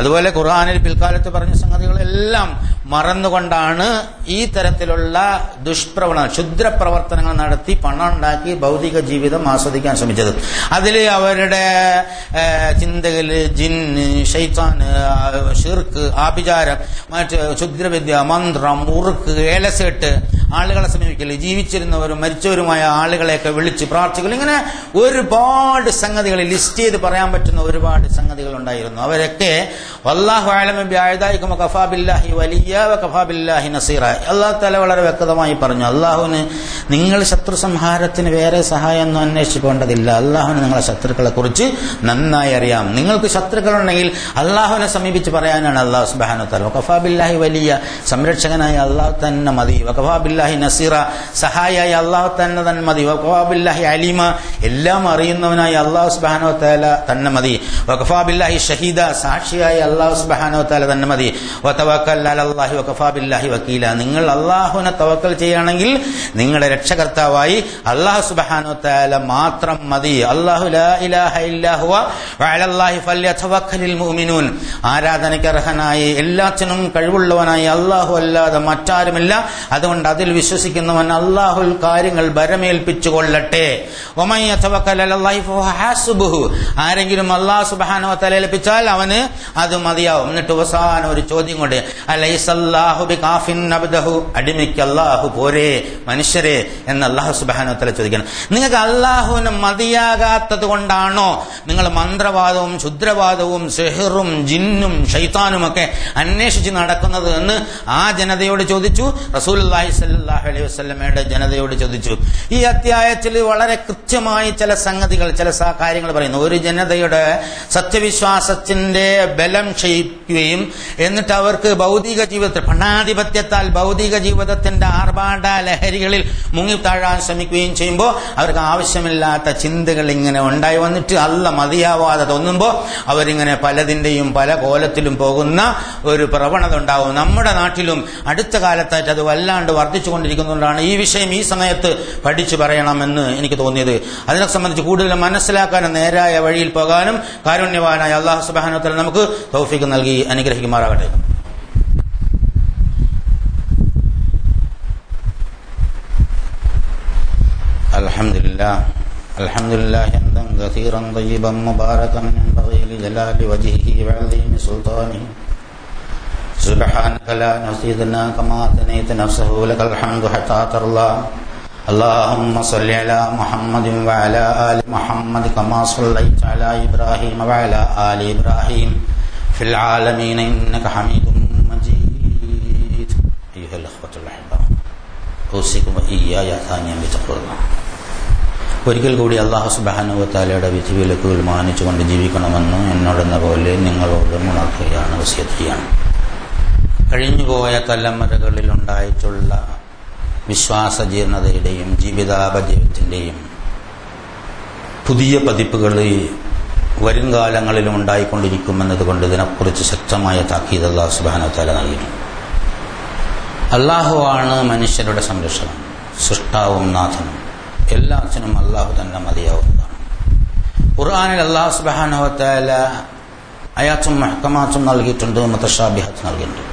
A: അതുപോലെ ഖുർആനിൽ പിൽക്കാലത്ത് പറഞ്ഞ സംഗതികളെല്ലാം മറന്നുകൊണ്ടാണ് ഈ തരത്തിലുള്ള ക്ഷുദ്രപ്രവർത്തനങ്ങൾ നടത്തി പണം ഉണ്ടാക്കി ഭൗതിക ജീവിതം ആസ്വദിക്കാൻ ശ്രമിച്ചത്. അതിൽ അവരുടെ ചിന്തകള് ജിന്ന്, ശൈത്താൻ, ഷിർക്ക്, ആഭിചാരം, മറ്റ് ക്ഷുദ്രവിദ്യ, മന്ത്രം, മുറുക്ക്, ഏലസെട്ട്, ആളുകളെ സമീപിക്കൽ, ജീവിച്ചിരുന്നവരും മരിച്ചവരുമായ ആളുകളെയൊക്കെ വിളിച്ച് പ്രാർത്ഥിക്കൽ, ഇങ്ങനെ ഒരുപാട് സംഗതികൾ ലിസ്റ്റ് ചെയ്ത് പറയാൻ പറ്റുന്ന ഒരുപാട് സംഗതികൾ ഉണ്ടായിരുന്നു. അവരൊക്കെ വല്ലാഹു അഅലമു ബിഅഅദാഇകും വകഫാ ബില്ലാഹി വലിയ വകഫാ ബില്ലാഹി നസീറ. അല്ലാഹു തആല വളരെ വ്യക്തമായി പറഞ്ഞു, അല്ലാഹുവിന് നിങ്ങൾ ശത്രു സംഹാരത്തിന് വേറെ സഹായമൊന്നും അന്വേഷിച്ചു പോകേണ്ടതില്ല. അല്ലാഹുവിന് നിങ്ങളെ ശത്രുക്കളെ കുറിച്ച് നന്നായി അറിയാം. നിങ്ങൾക്ക് ശത്രുക്കളുണ്ടെങ്കിൽ അല്ലാഹുവിനെ സമീപിച്ച് പറയാനാണ് അല്ലാഹു സുബ്ഹാനഹു വ തആല. വകഫാ ബില്ലാഹി വലിയ സംരക്ഷകനായ അല്ലാഹു തന്നെ മതി. വകഫാ ബില്ലാഹി നസീറ സഹായിയായ അല്ലാഹു തന്നെ മതി. വകഫാ ബില്ലാഹി അലീമ എല്ലാം അറിയുന്നവനായ അല്ലാഹു സുബ്ഹാനഹു വ തആല തന്നെ മതി. വകഫാ ബില്ലാഹി ഷഹീദ സാക്ഷിയായ അല്ലാഹു സുബ്ഹാനഹു വ തആല തന്നെ മതി. വതവക്കൽ അലല്ലാഹി വകഫാ ബില്ലാഹി വകീല നിങ്ങൾ അല്ലാഹുവിനെ തവക്കൽ ചെയ്യുകയാണെങ്കിൽ നിങ്ങളുടെ രക്ഷകർത്താവായി അല്ലാഹു സുബ്ഹാനഹു വ തആല മാത്രം മതി. അല്ലാഹു ലാ ഇലാഹ ഇല്ലാ ഹുവ വഅലല്ലാഹി ഫല്യതവക്കലിൽ മുഅ്മിനൂൻ ആരാധനയ്ക്ക് അർഹനായി എല്ലാത്തിനും കഴിവുള്ളവനായി അല്ലാഹു അല്ലാതെ മറ്റാരുമില്ല. അതുകൊണ്ട് അതിൽ വിശ്വസിക്കുന്നവൻ അല്ലാഹുൽ കാര്യങ്ങൾ ഭരമേൽപ്പിച്ചു കൊള്ളട്ടെ. വമൻ യതവക്കൽ അലല്ലാഹി ഫഹുവ ഹസ്ബുഹു ആരെങ്കിലും അല്ലാഹു സുബ്ഹാനഹു വ തആല ഏൽപ്പിച്ചാൽ അവന് അത് മതിയാവും. എന്നിട്ട് അവസാനം ഒരു ചോദ്യം കൊണ്ട് അലൈസല്ലാഹു ബികാഫിൻ അബ്ദഹു അടിമയ്ക്ക് അല്ലാഹു പോരെ മനുഷ്യരെ എന്ന് അല്ലാഹു സുബ്ഹാനഹു വ തആല ചോദിക്കണം. നിങ്ങൾക്ക് അല്ലാഹുവിന് മതിയാകാത്തത് കൊണ്ടാണോ നിങ്ങൾ മന്ത്രവാദവും ക്ഷുദ്രവാദവും സിഹ്റും ജിന്നും ശൈത്താനും ഒക്കെ അന്വേഷിച്ച് നടക്കുന്നത് എന്ന് ആ ജനതയോട് ചോദിച്ചു. റസൂലുള്ളാഹി സ്വല്ലല്ലാഹു അലൈഹി വസല്ലമയുടെ ജനതയോട് ചോദിച്ചു. ഈ അധ്യായത്തിൽ വളരെ കൃത്യമായി ചില സംഗതികൾ ചില കാര്യങ്ങൾ പറയുന്നു. ഒരു ജനതയുടെ സത്യവിശ്വാസത്തിന്റെ ബലം ക്ഷയിക്കുകയും എന്നിട്ട് അവർക്ക് ഭൗതിക ജീവിതത്തിൽ ഭരണാധിപത്യത്താൽ ഭൗതിക ജീവിതത്തിന്റെ ആർഭാട ലഹരികളിൽ മുങ്ങിത്താഴാൻ ശ്രമിക്കുകയും ചെയ്യുമ്പോൾ അവർക്ക് ആവശ്യമില്ലാത്ത ചിന്തകൾ ഇങ്ങനെ ഉണ്ടായി വന്നിട്ട് അല്ല മതിയാവാതെ തോന്നുമ്പോൾ അവരിങ്ങനെ പലതിന്റെയും പല കോലത്തിലും പോകുന്ന ഒരു പ്രവണത ഉണ്ടാവും. നമ്മുടെ നാട്ടിലും അടുത്ത കാലത്തായിട്ട് അത് വല്ലാണ്ട് വർദ്ധിച്ചുകൊണ്ടിരിക്കുന്നതുകൊണ്ടാണ് ഈ വിഷയം ഈ സമയത്ത് പഠിച്ചു പറയണമെന്ന് എനിക്ക് തോന്നിയത്. അതിനെ സംബന്ധിച്ച് കൂടുതൽ മനസ്സിലാക്കാനും നേരായ വഴിയിൽ പോകാനും കാരുണ്യവാനായ അല്ലാഹു സുബ്ഹാനഹു വ തആല നമുക്ക് തൗഫീഖ് നൽകി അനുഗ്രഹിക്കുമാറാകട്ടെ. അൽഹംദുലില്ലാഹി ഹംദൻ കസീറൻ തയ്യിബൻ മുബാറകൻ യൻബഗി ലിജലാലി വജ്ഹിഹി വഅളീമി സുൽത്താനിഹി സുബ്ഹാനക ലാ നഹ്സി സനാഅ കമാ അത്നൈത നഫ്സഹു ലകൽ ഹംദു ഹത്താ തർളാ. اللهم صل على محمد وعلى آل محمد كما صليت على إبراهيم وعلى آل إبراهيم في العالمين إنك حميد مجيد. أيها الأخوة الأحباء أوصيكم وإياي ثانيا بتقوى الله. ഒരിക്കൽ കൂടി അല്ലാഹു സുബ്ഹാനഹു വ തആലയുടെ വിധിവിലക്കുകൾ മാനിച്ചുകൊണ്ട് ജീവിക്കണമെന്ന് എന്നോടെന്ന പോലെ നിങ്ങളോട് ഉണർത്തുകയാണ്, വസിയത്ത് ചെയ്യാണ്. കഴിഞ്ഞുപോയ തലമുറകളിൽ ഉണ്ടായിട്ടുള്ള വിശ്വാസജീർണതയുടെയും ജീവിതാപജയത്തിൻ്റെയും പുതിയ പതിപ്പുകൾ വരും കാലങ്ങളിലും ഉണ്ടായിക്കൊണ്ടിരിക്കുമെന്നതുകൊണ്ട് ഇതിനെക്കുറിച്ച് ശക്തമായ താക്കീത് അല്ലാഹു സുബ്ഹാനഹു വ തആല നൽകിയിട്ടുണ്ട്. അല്ലാഹുവാണ് മനുഷ്യരുടെ സംരക്ഷകൻ, സൃഷ്ടാവും നാഥനും. എല്ലാത്തിനും അല്ലാഹു തന്നെ മതിയാവുന്നതാണ്. ഖുർആനിൽ അല്ലാഹു സുബ്ഹാനഹു വ തആല ആയാത്തും മുഹ്കമാത്തും നൽകിയിട്ടുണ്ട്, മുതശാബിഹാത്ത് നൽകിയിട്ടുണ്ട്.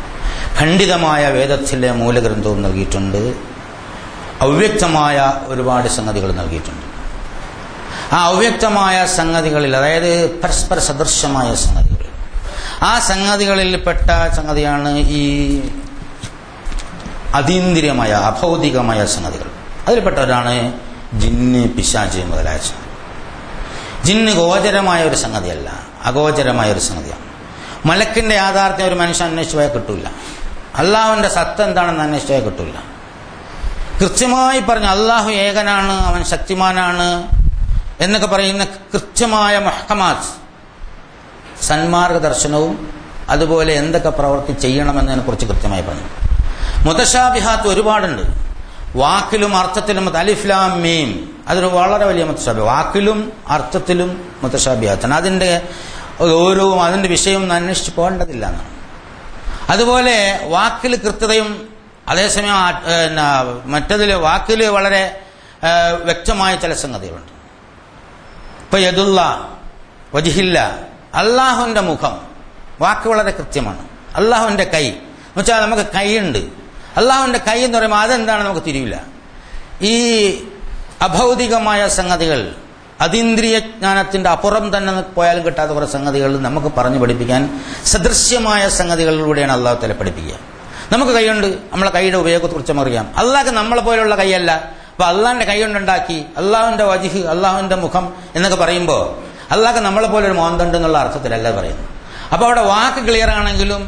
A: ഖണ്ഡിതമായ വേദത്തിലെ മൂലഗ്രന്ഥവും നൽകിയിട്ടുണ്ട്, അവ്യക്തമായ ഒരുപാട് സംഗതികൾ നൽകിയിട്ടുണ്ട്. ആ അവ്യക്തമായ സംഗതികളിൽ, അതായത് പരസ്പര സദൃശമായ സംഗതികൾ, ആ സംഗതികളിൽപ്പെട്ട സംഗതിയാണ് ഈ അതീന്ദ്രിയമായ അഭൗതികമായ സംഗതികൾ. അതിൽപ്പെട്ടവരാണ് ജിന്ന്, പിശാച് മുതലായ സംഗതി. ജിന്ന് ഗോചരമായ ഒരു സംഗതിയല്ല, അഗോചരമായ ഒരു സംഗതിയാണ്. മലക്കിന്റെ യാഥാർത്ഥ്യം ഒരു മനുഷ്യൻ അന്വേഷിച്ചു പോയാൽ കിട്ടൂല. അള്ളാഹുവിന്റെ സത്ത് എന്താണെന്ന് അന്വേഷിച്ചു പോയാൽ കിട്ടൂല. കൃത്യമായി പറഞ്ഞ അള്ളാഹു ഏകനാണ്, അവൻ ശക്തിമാനാണ് എന്നൊക്കെ പറയുന്ന കൃത്യമായ മുഹ്കമാത്ത്, സന്മാർഗ ദർശനവും അതുപോലെ എന്തൊക്കെ പ്രവൃത്തി ചെയ്യണമെന്നതിനെ കുറിച്ച് കൃത്യമായി പറഞ്ഞു. മുതശാബിഹാത്ത് ഒരുപാടുണ്ട്. വാക്കിലും അർത്ഥത്തിലും അലിഫ് ലാം മീം അതൊരു വളരെ വലിയ മുതശാബി. വാക്കിലും അർത്ഥത്തിലും മുതശാബിഹാത്താണ്. അതിന്റെ വിഷയം അന്വേഷിച്ച് പോകേണ്ടതില്ല എന്നാണ്. അതുപോലെ വാക്കിൽ കൃത്യതയും അതേസമയം മറ്റതിൽ വാക്കിൽ വളരെ വ്യക്തമായ ചില സംഗതികളുണ്ട്. ഇപ്പൊ യദുല്ല, വജ്ഹില്ല, അള്ളാഹുവിന്റെ മുഖം, വാക്ക് വളരെ കൃത്യമാണ്. അള്ളാഹുവിന്റെ കൈ, എന്നുവെച്ചാൽ നമുക്ക് കൈയുണ്ട്. അള്ളാഹുവിന്റെ കൈ എന്ന് പറയുമ്പോൾ അതെന്താണ് നമുക്ക് തിരിയില്ല. ഈ അഭൗതികമായ സംഗതികൾ, അതീന്ദ്രിയ ജ്ഞാനത്തിന്റെ അപ്പുറം തന്നെ പോയാലും കിട്ടാത്ത കുറെ സംഗതികൾ നമുക്ക് പറഞ്ഞു പഠിപ്പിക്കാൻ സദൃശ്യമായ സംഗതികളിലൂടെയാണ് അള്ളാഹു തആല പഠിപ്പിക്കുക. നമുക്ക് കൈയുണ്ട്, നമ്മളെ കൈയുടെ ഉപയോഗത്തെക്കുറിച്ച് അറിയാം. അള്ളാഹ്ക്ക് നമ്മളെ പോലുള്ള കൈയല്ല. അപ്പൊ അള്ളാഹിന്റെ കൈ കൊണ്ടുണ്ടാക്കി, അള്ളാഹുവിന്റെ വജ്ഹ്, അള്ളാഹുവിന്റെ മുഖം എന്നൊക്കെ പറയുമ്പോൾ അള്ളാഹ്ക്ക് നമ്മളെ പോലെ ഒരു മോന്തണ്ട് എന്നുള്ള അർത്ഥത്തിലല്ല പറയുന്നത്. അപ്പൊ അവിടെ വാക്ക് ക്ലിയർ ആണെങ്കിലും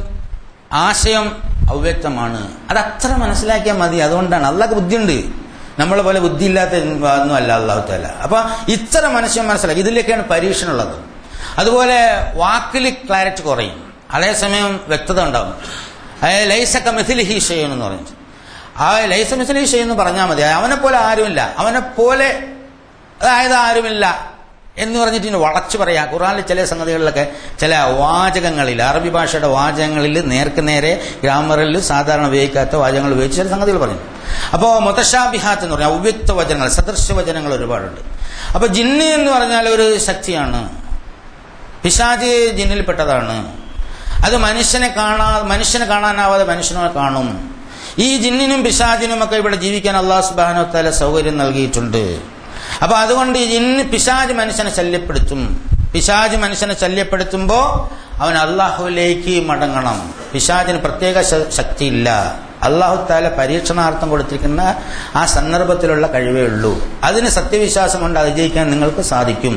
A: ആശയം അവ്യക്തമാണ്. അതത്ര മനസ്സിലാക്കിയാൽ മതി. അതുകൊണ്ടാണ് അള്ളാഹ്ക്ക് ബുദ്ധിയുണ്ട്, നമ്മളെ പോലെ ബുദ്ധിയില്ലാത്ത ഒന്നും അല്ല അള്ളാഹു തആല. അപ്പൊ ഇത്ര മനുഷ്യൻ മനസ്സിലാക്കി. ഇതിലേക്കാണ് പരീക്ഷണം ഉള്ളത്. അതുപോലെ വാക്കിൽ ക്ലാരിറ്റി കുറയും, അതേസമയം വ്യക്തത ഉണ്ടാവും. ലൈസ കമിസ്ലിഹി ഷൈഉൻ എന്ന് പറഞ്ഞു. ആ ലൈസ മിസ്ലിഹി ഷൈഉൻ എന്ന് പറഞ്ഞാൽ മതി. അവനെ പോലെ ആരുമില്ല, അവനെ പോലെ അതായത് ആരുമില്ല എന്ന് പറഞ്ഞിട്ട് ഇനി വളച്ചു പറയാം. ഖുർആനിൽ ചില സംഗതികളിലൊക്കെ ചില വാചകങ്ങളിൽ, അറബി ഭാഷയുടെ വാചകങ്ങളിൽ നേർക്ക് നേരെ ഗ്രാമറിൽ സാധാരണ ഉപയോഗിക്കാത്ത വാചകങ്ങൾ ഉപയോഗിച്ച് ചില സംഗതികൾ പറഞ്ഞു. അപ്പോൾ മുതശാബിഹാത്ത് എന്ന് പറഞ്ഞാൽ അവ്യക്ത വചനങ്ങൾ, സദൃശ്യ വചനങ്ങൾ ഒരുപാടുണ്ട്. അപ്പൊ ജിന്ന് എന്ന് പറഞ്ഞാൽ ഒരു ശക്തിയാണ്. പിശാച് ജിന്നിൽപ്പെട്ടതാണ്. അത് മനുഷ്യനെ കാണാനാവാതെ മനുഷ്യനെ കാണും. ഈ ജിന്നിനും പിശാചിനും ഒക്കെ ഇവിടെ ജീവിക്കാൻ അല്ലാഹു സുബ്ഹാനഹു വ തആല സൗകര്യം നൽകിയിട്ടുണ്ട്. അപ്പൊ അതുകൊണ്ട് ഈ ജിന്ന് പിശാച് മനുഷ്യനെ ശല്യപ്പെടുത്തും. പിശാച് മനുഷ്യനെ ശല്യപ്പെടുത്തുമ്പോൾ അവൻ അള്ളാഹുവിലേക്ക് മടങ്ങണം. പിശാചിന് പ്രത്യേക ശക്തിയില്ല. അല്ലാഹു തആല പരീക്ഷണാർത്ഥം കൊടുത്തിരിക്കുന്ന ആ സന്ദർഭത്തിലുള്ള കഴിവേ ഉള്ളൂ. അതിന് സത്യവിശ്വാസം കൊണ്ട് അതിജയിക്കാൻ നിങ്ങൾക്ക് സാധിക്കും.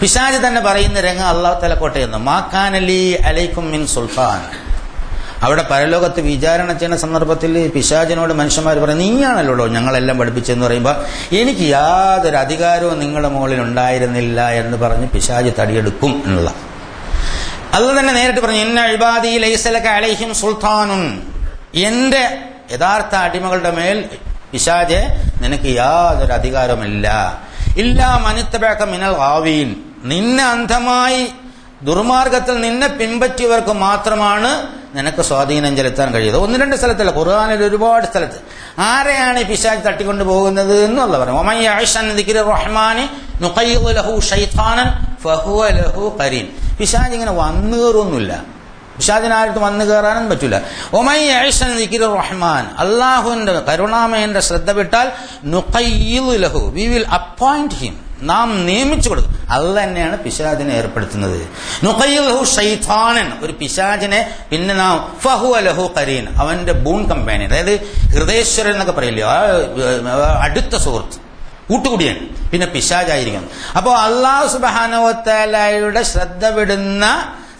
A: പിശാച് തന്നെ പറയുന്ന രംഗം അല്ലാഹു തആല കോട്ടയെന്ന്, മാ കാന ലീ അലൈക്കും മിൻ സുൽത്താൻ. അവിടെ പരലോകത്ത് വിചാരണ ചെയ്യുന്ന സന്ദർഭത്തിൽ പിശാചിനോട് മനുഷ്യന്മാർ പറയും, നീയാണല്ലോ ഞങ്ങളെല്ലാം പഠിപ്പിച്ചെന്ന് പറയുമ്പോൾ എനിക്ക് യാതൊരു അധികാരവും നിങ്ങളുടെ മുകളിൽ ഉണ്ടായിരുന്നില്ല എന്ന് പറഞ്ഞ് പിശാച് തടിയെടുക്കും എന്നുള്ള. അല്ലാഹു തന്നെ നേരിട്ട് പറഞ്ഞു, ഇന്ന ഇബാദി ലൈസ ലക അലൈഹിം സുൽത്താനുൻ. എന്റെ യഥാർത്ഥ അടിമകളുടെ മേൽ പിശാചെ നിനക്ക് യാതൊരു അധികാരമില്ല. ഇല്ലാ മനിത്തബഅക മിനൽ ഗാവീൻ. നിന്നെ അന്ധമായി ദുർമാർഗത്തിൽ നിന്നെ പിൻപറ്റിയവർക്ക് മാത്രമാണ് നിനക്ക് സ്വാധീനം ചെലുത്താൻ കഴിയുന്നത്. ഒന്ന് രണ്ട് സ്ഥലത്തല്ല, ഖുർആനിൽ ഒരുപാട് സ്ഥലത്ത്. ആരെയാണ് ഈ പിശാച് തട്ടിക്കൊണ്ടു പോകുന്നത് എന്നുള്ള പറഞ്ഞു. വമൻ യഅ്ശ് അൻ ദിക്രി റഹ്മാനി നുഖയ്യിദ് ലഹു ശൈത്താനൻ ഫഹുവ ലഹു ഖരീൻ. പിശാച് ഇങ്ങനെ വന്നു കയറൊന്നുമില്ല. പിശാചിനായിട്ട് വന്നു കയറാനും പറ്റൂല. വമൻ യഅ്ശ് അൻ ദിക്രി റഹ്മാൻ, അല്ലാഹുവിന്റെ കരുണാമയന്റെ ശ്രദ്ധ വിട്ടാൽ നുഖയ്യിദ് ലഹു, വി വിൽ അപ്പോയിന്റ് ഹിം, നാം നിയമിച്ചു കൊടുക്കും. അള്ളാഹ് തന്നെയാണ് പിശാചിനെ ഏർപ്പെടുത്തുന്നത്. നുഖയ്യിദ് ലഹു ശൈത്താനൻ, ഒരു പിശാചിനെ പിന്നെ നാം ഫഹുവ ലഹു ഖരീൻ, അവന്റെ ബൂൺ കമ്പാനിയൻ, അതായത് ഹൃദയേശ്വരൻ എന്നൊക്കെ പറയില്ലേ, അടുത്ത സുഹൃത്ത്, കൂട്ടുകൂടിയാണ്. പിന്നെ പിശാചായിരിക്കണം. അപ്പോൾ അല്ലാഹു സുബ്ഹാനഹു വ തആലയുടെ ശ്രദ്ധ വിടുന്ന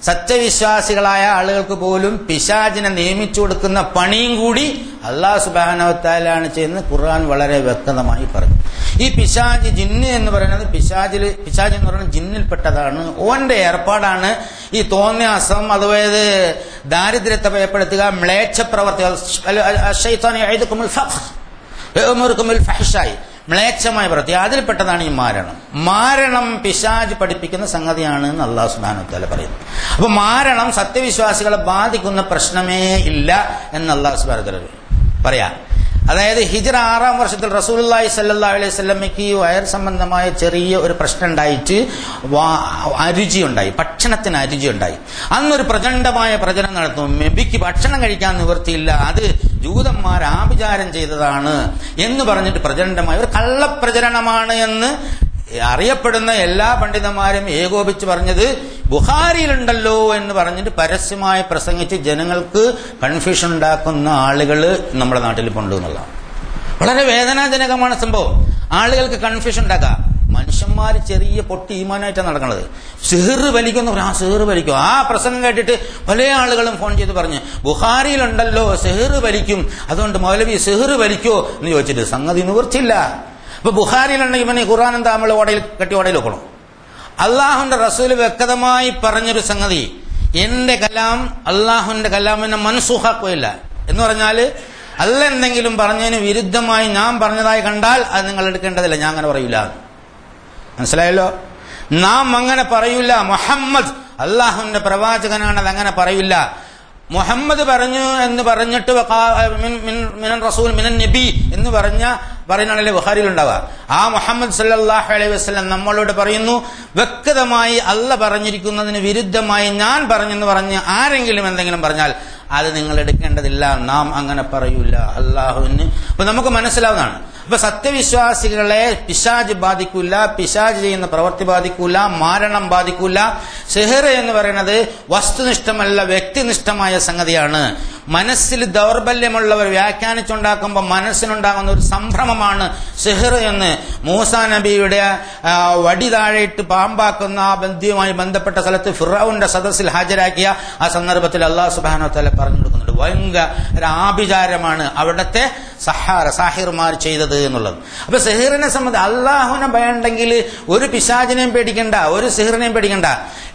A: സത്യവിശ്വാസികളായ ആളുകൾക്ക് പോലും പിശാചിനെ നിയമിച്ചു കൊടുക്കുന്ന പണിയും കൂടി അല്ലാഹു സുബ്ഹാനഹു വ തആലയാണ് ചെയ്യുന്നത്. ഖുർആൻ വളരെ വ്യക്തമായി പറഞ്ഞു. ഈ പിശാച്, ജിന്ന് എന്ന് പറയുന്നത് പിശാച് എന്ന് പറയുന്നത് ജിന്നിൽപ്പെട്ടതാണ്. ഓന്റെ ഏർപ്പാടാണ് ഈ തോന്നിയാസം, അതായത് ദാരിദ്ര്യത്തെ ഭയപ്പെടുത്തുക, മ്ലേച്ഛ പ്രവർത്തികൾ, മ്ലേച്ഛമായ പ്രവൃത്തി, അതിൽപ്പെട്ടതാണ് ഈ മാരണം. മാരണം പിശാച് പഠിപ്പിക്കുന്ന സംഗതിയാണ് എന്ന് അല്ലാഹു സുബ്ഹാനഹു വ തആല പറയുന്നു. അപ്പൊ മാരണം സത്യവിശ്വാസികളെ ബാധിക്കുന്ന പ്രശ്നമേ ഇല്ല എന്ന് അല്ലാഹു സുബ്ഹാനഹു വ തആല പറയാം. അതായത് ഹിജ്റ 6-ാം വർഷത്തിൽ റസൂലുള്ളാഹി സ്വല്ലല്ലാഹു അലൈഹി വസല്ലമയ്ക്ക് വയർ സംബന്ധമായ ചെറിയ ഒരു പ്രശ്നം ഉണ്ടായിട്ട് അരുചി ഉണ്ടായി, ഭക്ഷണത്തിന് അരുചി ഉണ്ടായി. അന്നൊരു പ്രചണ്ഡമായ പ്രചരണം നടത്തും, നബിക്ക് ഭക്ഷണം കഴിക്കാൻ നിവൃത്തിയില്ല, അത് ജൂതന്മാർ ആഭിചാരം ചെയ്തതാണ് എന്ന് പറഞ്ഞിട്ട് പ്രചണ്ഡമായ ഒരു കള്ളപ്രചരണമാണ് എന്ന് അറിയപ്പെടുന്ന എല്ലാ പണ്ഡിതന്മാരും ഏകോപിച്ച് പറഞ്ഞത് ബുഖാരിയിലുണ്ടല്ലോ എന്ന് പറഞ്ഞിട്ട് പരസ്യമായി പ്രസംഗിച്ച് ജനങ്ങൾക്ക് കൺഫ്യൂഷൻ ഉണ്ടാക്കുന്ന ആളുകൾ നമ്മുടെ നാട്ടിൽ കൊണ്ടുവന്നുള്ളതാണ്. വളരെ വേദനാജനകമാണ് സംഭവം. ആളുകൾക്ക് കൺഫ്യൂഷൻ ഉണ്ടാക്കാം. മനുഷ്യന്മാർ ചെറിയ പൊട്ടി ഈമാനായിട്ടാണ് നടക്കുന്നത്. സിഹർ വലിക്കുമെന്ന് പറഞ്ഞു, ആ സിഹർ വലിക്കും. ആ പ്രസംഗം കേട്ടിട്ട് പല ആളുകളും ഫോൺ ചെയ്ത് പറഞ്ഞു, ബുഖാരിയിലുണ്ടല്ലോ സിഹർ വലിക്കും, അതുകൊണ്ട് മൗലവി സിഹർ വലിക്കോ എന്ന് ചോദിച്ചിട്ട് സംഗതി നിവർത്തിയില്ല. ഇപ്പൊ ബുഖാരിയിലുണ്ടെങ്കിൽ പിന്നെ ഖുർആൻ എന്താ നമ്മൾ കെട്ടി ഓടയിൽ വെക്കണം? അള്ളാഹുന്റെ റസൂല് വ്യക്തമായി പറഞ്ഞൊരു സംഗതി, എന്റെ കലാം അള്ളാഹുന്റെ കലാമിനെ മൻസൂഹാക്കുകയില്ല എന്ന് പറഞ്ഞാല് അല്ല എന്തെങ്കിലും പറഞ്ഞതിന് വിരുദ്ധമായി ഞാൻ പറഞ്ഞതായി കണ്ടാൽ അത് നിങ്ങൾ എടുക്കേണ്ടതില്ല, ഞാൻ അങ്ങനെ പറയൂല. മനസ്സിലായല്ലോ? നാം അങ്ങനെ പറയൂല. മുഹമ്മദ് അള്ളാഹുന്റെ പ്രവാചകനാണ്, അത് അങ്ങനെ പറയില്ല. മുഹമ്മദ് പറഞ്ഞു എന്ന് പറഞ്ഞിട്ട് മിനൻ റസൂൽ മിനൻ നബി എന്ന് പറയുന്നതാണല്ലേ ബുഖാരിയിൽ ഉണ്ടാവുക. ആ മുഹമ്മദ് സല്ലല്ലാഹു അലൈഹി വസല്ലം നമ്മളോട് പറയുന്നു, വ്യക്തമായി അല്ല പറഞ്ഞിരിക്കുന്നതിന് വിരുദ്ധമായി ഞാൻ പറഞ്ഞെന്ന് പറഞ്ഞ് ആരെങ്കിലും എന്തെങ്കിലും പറഞ്ഞാൽ അത് നിങ്ങൾ എടുക്കേണ്ടതില്ല, നാം അങ്ങനെ പറയൂല അള്ളാഹുവിന്. അപ്പൊ നമുക്ക് മനസ്സിലാവുന്നതാണ്. അപ്പൊ സത്യവിശ്വാസികളെ പിശാച് ബാധിക്കൂല, പിശാച് ചെയ്യുന്ന പ്രവൃത്തി ബാധിക്കൂല, മാരണം ബാധിക്കൂല. സിഹർ എന്ന് പറയുന്നത് വസ്തുനിഷ്ഠമല്ല, വ്യക്തിനിഷ്ഠമായ സംഗതിയാണ്. മനസ്സിൽ ദൗർബല്യമുള്ളവർ വ്യാഖ്യാനിച്ചുണ്ടാക്കുമ്പോൾ മനസ്സിനുണ്ടാകുന്ന ഒരു സംഭ്രമമാണ് സിഹർ എന്ന് മൂസാ നബിയുടെ വടി താഴെയിട്ട് പാമ്പാക്കുന്ന ആ ബന്ധിയുമായി ബന്ധപ്പെട്ട സ്ഥലത്ത് ഫിറഔന്റെ സദസ്സിൽ ഹാജരാക്കിയ ആ സന്ദർഭത്തിൽ അല്ലാഹു സുബ്ഹാനഹു വ തആല പറഞ്ഞു കൊടുക്കുന്നുണ്ട്, ഭയങ്കര ആഭിചാരമാണ് അവിടത്തെ സാഹിർമാർ ചെയ്തത് എന്നുള്ളത്. അപ്പൊ സിഹറിനെ സംബന്ധിച്ച് അള്ളാഹുവിനെ ഭയണ്ടെങ്കിൽ ഒരു പിശാചിനെയും പേടിക്കണ്ട, ഒരു സിഹറിനെയും പേടിക്കണ്ട.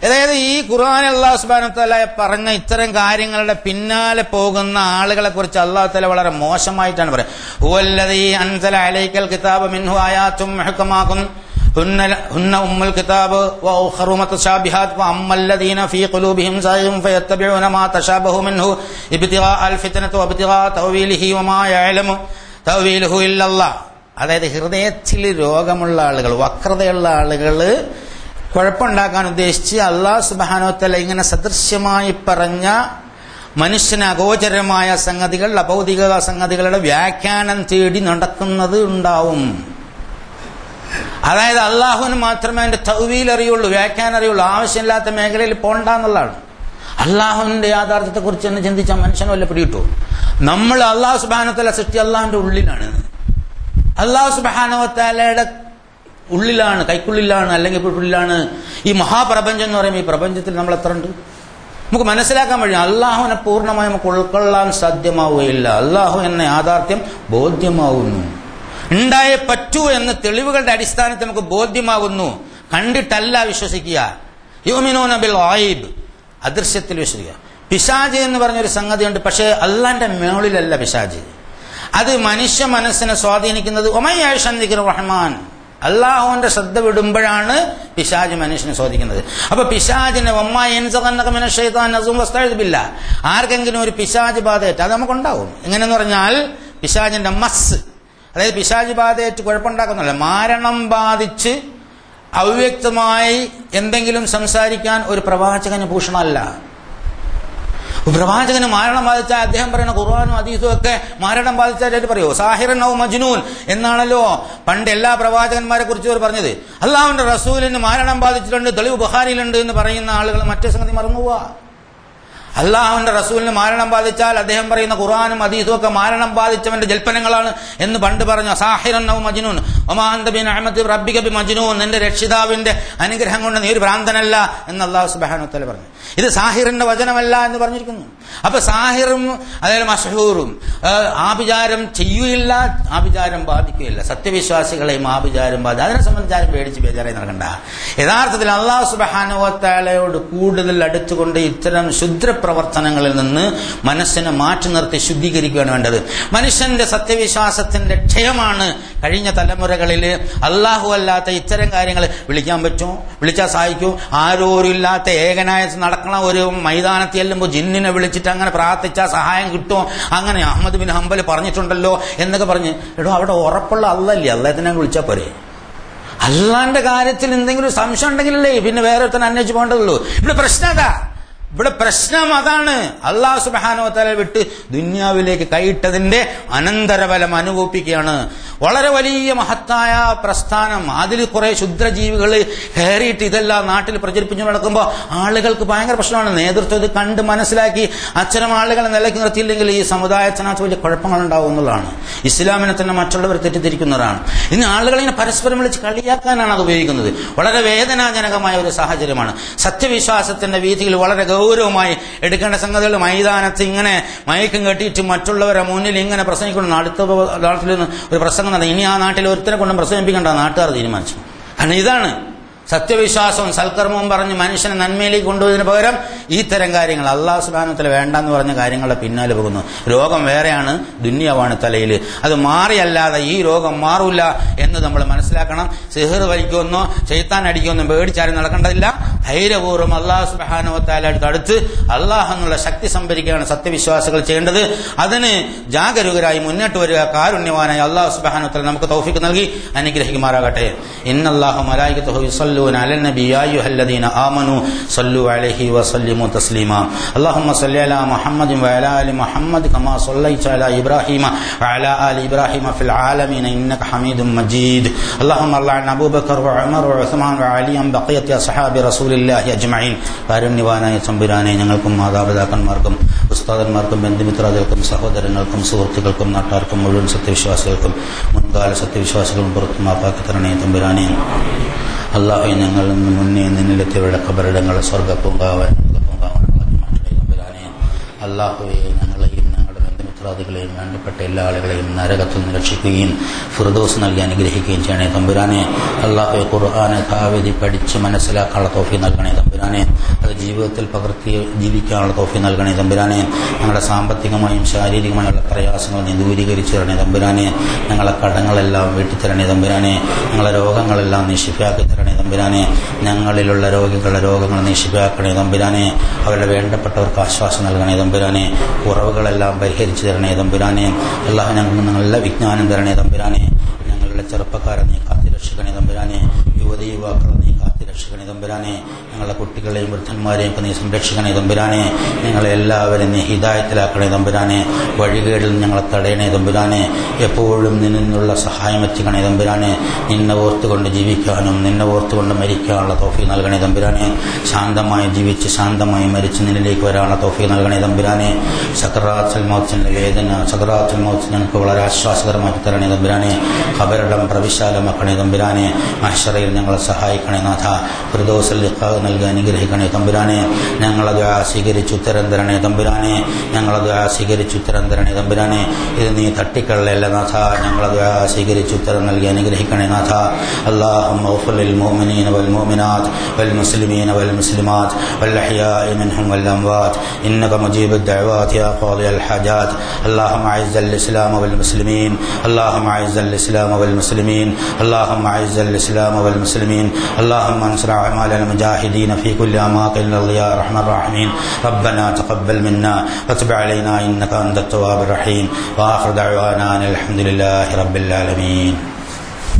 A: അതായത് ഈ ഖുർആൻ അല്ലാഹു സുബ്ഹാനഹു വ തആല പറഞ്ഞ ഇത്തരം കാര്യങ്ങളുടെ പിന്നാലെ പോകുന്ന ആളുകളെ കുറിച്ച് അല്ലാഹു തആല വളരെ മോശമായിട്ടാണ് പറയുന്നത്. ഹുവല്ലദീ അൻസല അലൈക്കൽ കിതാബ മിൻഹു ആയാതും മുഹ്കമാതുൻ ഹുന്ന ഉമ്മുൽ കിതാബ് വഉഖറു മുതശാബിഹാത് വഅമ്മല്ലദീന ഫീ ഖുലൂബിഹിം സൈഉൻ ഫയത്തബിഊന മാ തശാബഹു മിൻഹു ഇബ്തിഗാഅൽ ഫിത്നതി വഇബ്തിഗാഅ തഅവീലിഹി വമാ യഅലമു തഅവീലുഹു ഇല്ലല്ലാഹ്. അതായത് ഹൃദയത്തിൽ രോഗമുള്ള ആളുകൾ, വക്രതയുള്ള ആളുകൾ കുഴപ്പമുണ്ടാക്കാൻ ഉദ്ദേശിച്ച് അല്ലാഹു സുബ്ഹാനഹു വ തആല ഇങ്ങനെ സദൃശ്യമായി പറഞ്ഞ മനുഷ്യന് അഗോചരമായ സംഗതികൾ, അഭൗതിക സംഗതികളുടെ വ്യാഖ്യാനം തേടി നടക്കുന്നത് ഉണ്ടാവും. അതായത് അള്ളാഹുവിന് മാത്രമേ അതിന്റെ തൗവീൽ അറിയുള്ളൂ, വ്യാഖ്യാനം അറിയുള്ളൂ. ആവശ്യമില്ലാത്ത മേഖലയിൽ പോണ്ടെന്നുള്ളതാണ്. അള്ളാഹുവിന്റെ യാഥാർത്ഥ്യത്തെ കുറിച്ച് തന്നെ ചിന്തിച്ചാൽ മനുഷ്യന് വല്ല പിടികിട്ടു. നമ്മൾ അള്ളാഹു സുബ്ഹാനഹു വ തആല സൃഷ്ടി അള്ളാഹുവിന്റെ ഉള്ളിലാണ്, അള്ളാഹു സുബ്ഹാനഹു വ തആലയുടെ ഉള്ളിലാണ്, കൈക്കുള്ളിലാണ്, അല്ലെങ്കിൽ ഉള്ളിലാണ് ഈ മഹാപ്രപഞ്ചം എന്ന് പറയുമ്പോൾ. ഈ പ്രപഞ്ചത്തിൽ നമ്മൾ എത്ര ഉണ്ട് നമുക്ക് മനസ്സിലാക്കാൻ കഴിയും. അള്ളാഹുവിനെ പൂർണ്ണമായി നമുക്ക് ഉൾക്കൊള്ളാൻ സാധ്യമാവുകയില്ല. അള്ളാഹു എന്ന യാഥാർത്ഥ്യം ബോധ്യമാവുന്നു, ഉണ്ടായേ പറ്റൂ എന്ന് തെളിവുകളുടെ അടിസ്ഥാനത്തിൽ നമുക്ക് ബോധ്യമാകുന്നു. കണ്ടിട്ടല്ല വിശ്വസിക്കുക. യുമിനൂന ബിൽ ഗൈബ്, അദൃശ്യത്തിൽ വിശ്വസിക്കുക. പിശാച് എന്ന് പറഞ്ഞൊരു സംഗതിയുണ്ട്, പക്ഷേ അള്ളാന്റെ മേളിലല്ല പിശാച്. അത് മനുഷ്യ മനസ്സിനെ സ്വാധീനിക്കുന്നത് റഹ്മാൻ, അള്ളാഹുവിന്റെ ശ്രദ്ധ വിടുമ്പോഴാണ് പിശാച് മനുഷ്യനെ സ്വാധീനിക്കുന്നത്. അപ്പൊ പിശാചിനെ ആർക്കെങ്കിലും ഒരു പിശാച് ബാധയേറ്റ് അത് നമുക്കുണ്ടാവും. എങ്ങനെയെന്ന് പറഞ്ഞാൽ പിശാചിന്റെ മസ്, അതായത് പിശാച് ബാധയേറ്റ് കുഴപ്പമുണ്ടാക്കുന്നില്ല, മാരണം ബാധിച്ച് അവ്യക്തമായി എന്തെങ്കിലും സംസാരിക്കാൻ ഒരു പ്രവാചകന് ഭൂഷണമല്ല. പ്രവാചകന് മാരണം ബാധിച്ചാൽ അദ്ദേഹം പറയുന്ന ഖുർആനും ഹദീസും ഒക്കെ മാരണം ബാധിച്ചാൽ പറയുമോ? സാഹിറൻ ഔ മജ്നൂൻ എന്നാണല്ലോ പണ്ട് എല്ലാ പ്രവാചകന്മാരെ കുറിച്ച് അവർ പറഞ്ഞത്. അള്ളാഹുവിന്റെ റസൂലിന് മാരണം ബാധിച്ചിട്ടുണ്ട്, തെളിവ് ബുഖാരിയിലുണ്ട് എന്ന് പറയുന്ന ആളുകൾ മറ്റേ സംഗതി മറന്നുപോവാ. അള്ളാഹുവിന്റെ റസൂലിന് മാരണം ബാധിച്ചാൽ അദ്ദേഹം പറയുന്ന ഖുർആനും ഹദീസും ഒക്കെ മാരണം ബാധിച്ചവന്റെ ജൽപ്പനങ്ങളാണ് എന്ന് പണ്ട് പറഞ്ഞു. സാഹിറൻ ഔ മജ്നൂൻ വമാ അൻത ബിനിഅമതി റബ്ബിക ബിമജ്നൂൻ, നിന്റെ രക്ഷിതാവിന്റെ അനുഗ്രഹം കൊണ്ട് നീ ഒരു ഭ്രാന്തനല്ല എന്ന് അല്ലാഹു സുബ്ഹാനഹു വ തആല പറഞ്ഞു. ഇത് സാഹിറിന്റെ വചനമല്ല എന്ന് പറഞ്ഞിരിക്കുന്നു. അപ്പൊ സാഹിറും അതായത് മസ്ഹൂറും ആഭിചാരം ചെയ്യുകയില്ല, ആഭിചാരം ബാധിക്കുകയില്ല. സത്യവിശ്വാസികളെയും ആഭിചാരം ബാധിക്കും. അതിനെ സംബന്ധിച്ച് ആരും പേടിച്ച് ബേജാറായി നടക്കണ്ട. യഥാർത്ഥത്തിൽ അല്ലാഹു സുബ്ഹാനഹു വ തആലയോട് കൂടുതൽ അടുത്തുകൊണ്ട് ഇത്തരം ശുദ്രപ്രവർത്തനങ്ങളിൽ നിന്ന് മനസ്സിനെ മാറ്റി നിർത്തി ശുദ്ധീകരിക്കുകയാണ് വേണ്ടത്. മനുഷ്യന്റെ സത്യവിശ്വാസത്തിന്റെ ക്ഷയമാണ് കഴിഞ്ഞ തലമുറകളിൽ അള്ളാഹു അല്ലാത്ത ഇത്തരം കാര്യങ്ങൾ വിളിക്കാൻ പറ്റുമോ, വിളിച്ചാൽ സഹായിക്കും, ആരോരില്ലാത്ത ഏകനായ നടക്കണ ഒരു മൈതാനത്തിൽ ചെല്ലുമ്പോൾ ജിന്നിനെ വിളിച്ചിട്ട് അങ്ങനെ പ്രാർത്ഥിച്ചാൽ സഹായം കിട്ടുമോ, അങ്ങനെ അഹ്മദ് ബിൻ ഹംബൽ പറഞ്ഞിട്ടുണ്ടല്ലോ എന്നൊക്കെ പറഞ്ഞ്, എടോ അവിടെ ഉറപ്പുള്ള അള്ളല്ലേ, അള്ളാഹത്തിനെ വിളിച്ചാൽ പോരെ. അള്ളാന്റെ കാര്യത്തിൽ എന്തെങ്കിലും സംശയം ഉണ്ടെങ്കിലല്ലേ പിന്നെ വേറെ തന്നെ അന്വേഷിച്ച് പോകേണ്ടതുള്ളൂ. ഇവിടെ പ്രശ്നം അതാ, ഇവിടെ പ്രശ്നം അതാണ്. അല്ലാഹു സുബ്ഹാനഹു വ തആല വിട്ട് ദുനിയാവിലേക്ക് കൈയിട്ടതിന്റെ അനന്തരഫലം അനുഭവിക്കുകയാണ്. വളരെ വലിയ മഹത്തായ പ്രസ്ഥാനം, അതിൽ കുറെ ക്ഷുദ്രജീവികൾ കയറിയിട്ട് ഇതെല്ലാം നാട്ടിൽ പ്രചരിപ്പിച്ചു നടക്കുമ്പോൾ ആളുകൾക്ക് ഭയങ്കര പ്രശ്നമാണ്. നേതൃത്വം ഇത് കണ്ട് മനസ്സിലാക്കി അത്തരം ആളുകളെ നിലയ്ക്ക് നിർത്തിയില്ലെങ്കിൽ ഈ സമുദായത്തിനകത്ത് വലിയ കുഴപ്പങ്ങളുണ്ടാവും എന്നുള്ളതാണ്. ഇസ്ലാമിനെ തന്നെ മറ്റുള്ളവർ തെറ്റിദ്ധരിക്കുന്നതാണ്. ഇന്ന് ആളുകളിങ്ങനെ പരസ്പരം വിളിച്ച് കളിയാക്കാനാണ് അത് ഉപയോഗിക്കുന്നത്. വളരെ വേദനാജനകമായ ഒരു സാഹചര്യമാണ്. സത്യവിശ്വാസത്തിന്റെ വീഥിയിൽ വളരെ ഗൗരവമായി എടുക്കേണ്ട സംഗതികൾ മൈതാനത്ത് ഇങ്ങനെ മയക്കും കെട്ടിയിട്ട് മറ്റുള്ളവരെ മുന്നിൽ ഇങ്ങനെ പ്രസംഗിക്കണം. അടുത്ത നാട്ടിൽ ഒരു പ്രസംഗം നടത്തി, ഇനി ആ നാട്ടിൽ ഒരുത്തരെ കൊണ്ടും പ്രസംഗിപ്പിക്കേണ്ട നാട്ടുകാർ തീരുമാനിച്ചു. കാരണം ഇതാണ് സത്യവിശ്വാസവും സൽക്കർമ്മവും പറഞ്ഞ് മനുഷ്യനെ നന്മയിലേക്ക് കൊണ്ടുപോയതിന് പകരം ഇത്തരം കാര്യങ്ങൾ അല്ലാഹു സുബ്ഹാനഹു വ തആല വേണ്ടെന്ന് പറഞ്ഞ കാര്യങ്ങളുടെ പിന്നാലെ പോകുന്നു. രോഗം വേറെയാണ്, ദുന്യാവാണ് തലയിൽ. അത് മാറിയല്ലാതെ ഈ രോഗം മാറൂല എന്ന് നമ്മൾ മനസ്സിലാക്കണം. സിഹർ വലിക്കുമെന്നോ ശൈത്താൻ അടിക്കുമെന്നോ പേടിച്ചാരും നടക്കേണ്ടതില്ല. ധൈര്യപൂർവ്വം അല്ലാഹു സുബ്ഹാനഹു വ തആല അടുത്ത് അല്ലാഹു എന്നുള്ള ശക്തി സംഭരിക്കുകയാണ് സത്യവിശ്വാസികൾ ചെയ്യേണ്ടത്. അതിന് ജാഗരൂകരായി മുന്നോട്ട് വരിക. കാരുണ്യവാനായി അല്ലാഹു സുബ്ഹാനഹു വ തആല നമുക്ക് തൗഫീഖ് നൽകി അനുഗ്രഹിക്കുമാറാകട്ടെ. ഇന്നല്ലാഹു മലായികത്തുഹു യുസല്ലൂന يصلون على النبي يا أيها الذين آمنوا صلوا عليه وسلموا تسليما اللهم صل على محمد وعلى آل محمد كما صليت على إبراهيم وعلى آل إبراهيم في العالمين إنك حميد مجيد اللهم لعن أبو بكر وعمر وعثمان وعليا بقية أصحاب رسول الله أجمعين കാരുണ്യവാനായ തമ്പുരാനെ ഞങ്ങൾക്കും മാതാപിതാക്കന്മാർക്കും ഉസ്താദന്മാർക്കും ബന്ധുമിത്രാദികൾക്കും സഹോദരങ്ങൾക്കും സുഹൃത്തുക്കൾക്കും നാട്ടാർക്കും മുഴുവൻ സത്യവിശ്വാസികൾക്കും മുൻകാല സത്യവിശ്വാസികളും പുറത്തു മാപ്പാക്കി തരണേ തമ്പുരാനെ. അല്ലാഹുവേ, ഞങ്ങളിൽ നിന്ന് മുന്നേ നിന്നിലെത്തിയവരുടെ ഖബറിടങ്ങൾ സ്വർഗ്ഗപ്പൂങ്കാവൻ മാറ്റണേ തമ്പുരാനെ. അല്ലാഹുവേ, ഞങ്ങളെയും ഞങ്ങളുടെ ബന്ധുമിത്രാദികളെയും വേണ്ടപ്പെട്ട എല്ലാ ആളുകളെയും നരകത്തിൽ നിന്ന് രക്ഷിക്കുകയും ഫിർദൗസ് നൽകി അനുഗ്രഹിക്കുകയും ചെയ്യണേ തമ്പുരാനെ. അല്ലാഹുവേ, ഖുർആൻ യഥാവിധി പഠിച്ച് മനസ്സിലാക്കാനുള്ള തൗഫീഖ് നൽകണേ തമ്പുരാനെ. അത് ജീവിതത്തിൽ പകർത്തി ജീവിക്കാനുള്ള തൗഫീഖ് നൽകണേ തമ്പുരാനെ. ഞങ്ങളുടെ സാമ്പത്തികമായും ശാരീരികമായുള്ള പ്രയാസങ്ങൾ നീ ദൂരീകരിച്ചു തരണേ തമ്പുരാനെ. ഞങ്ങളെ കടങ്ങളെല്ലാം വീട്ടിത്തരണേ തമ്പുരാനെ. ഞങ്ങളെ രോഗങ്ങളെല്ലാം നീ ശിഫയാക്കി തരണേ തമ്പുരാനെ. ഞങ്ങളിലുള്ള രോഗികളുടെ രോഗങ്ങൾ നീ ശിഫയാക്കണേ തമ്പുരാനെ. അവരുടെ വേണ്ടപ്പെട്ടവർക്ക് ആശ്വാസം നൽകണേ തമ്പുരാനെ. കുറവുകളെല്ലാം പരിഹരിച്ചു തരണേ തമ്പുരാനെ. അല്ലാഹു ഞങ്ങൾക്ക് നല്ല വിജ്ഞാനം തരണേ തമ്പുരാനെ. ഞങ്ങളുടെ ചെറുപ്പക്കാരെ നീ കാത്തിരക്ഷിക്കണേ തമ്പുരാനെ. യുവതി യുവാക്കളെ നീ കാത്തിരക്ഷിക്കണേ തമ്പുരാനെ. ഞങ്ങളുടെ കുട്ടികളെയും വൃദ്ധന്മാരെയും ഒക്കെ നീ സംരക്ഷിക്കണേ തമ്പുരാനെ. ഞങ്ങളെ എല്ലാവരും നീ ഹിദായത്തിലാക്കണേ തമ്പുരാനെ. വഴികേടിൽ ഞങ്ങളെ തടയണേ തമ്പുരാനെ. എപ്പോഴും നിന്നുള്ള സഹായം എത്തിക്കണേ തമ്പുരാനെ. നിന്നെ ഓർത്തുകൊണ്ട് ജീവിക്കാനും നിന്നെ ഓർത്തുകൊണ്ട് മരിക്കാനുള്ള തൗഫീഖ് നൽകണേ തമ്പുരാനെ. ശാന്തമായി ജീവിച്ച് ശാന്തമായി മരിച്ച് നിന്നിലേക്ക് വരാനുള്ള തൗഫീഖ് നൽകണേ തമ്പുരാനെ. സക്രാത്തുൽ മൗത്തിന്റെ വേദന സക്രാത്തുൽ മൗത്ത് ഞങ്ങൾക്ക് വളരെ ആശ്വാസകരമാക്കി തരണേ തമ്പുരാനെ. ഖബറിടം പ്രവിശാലമാക്കണേ തമ്പുരാനെ. മഹ്ശറയിൽ ഞങ്ങളെ സഹായിക്കണേ നാഥ. ഫിർദൗസിൽ ലിഖാ നൽകി അനുഗ്രഹിക്കണേ തമ്പുരാനെ. ഞങ്ങളെ ദുആ സ്വീകരിച്ച് ഉത്തരം തരണേ തമ്പുരാനെ. ഞങ്ങളെ ദുആ സ്വീകരിച്ച് ഉത്തരം തരണേ തമ്പുരാനെ. ഇത് നീ തട്ടിക്കളയല്ല നാഥ. ഞങ്ങളെ ദുആ സ്വീകരിച്ച് ഉത്തരം നൽകി അനുഗ്രഹിക്കണേ നാഥ. അല്ലാഹുമ്മ ഗ്ഫിർ ലിൽ മുഅ്മിനീന വൽ മുഅ്മിനാത്ത് വൽ മുസ്ലിമീന വൽ മുസ്ലിമാത്ത് വൽ അഹ്യാഇ മിൻഹും വൽ അംവാത്ത് ഇന്നക മുജീബുദ് ദഅവാത് യാ ഖാദിയൽ ഹാജാത്ത്. اللهم اعز الاسلام والمسلمين اللهم اعز الاسلام والمسلمين اللهم اعز الاسلام والمسلمين اللهم انصر اعمال المجاهدين في كل اماكن الارض يا ارحم الراحمين. ربنا تقبل منا وتب علينا انك انت التواب الرحيم واخر دعوانا الحمد لله رب العالمين.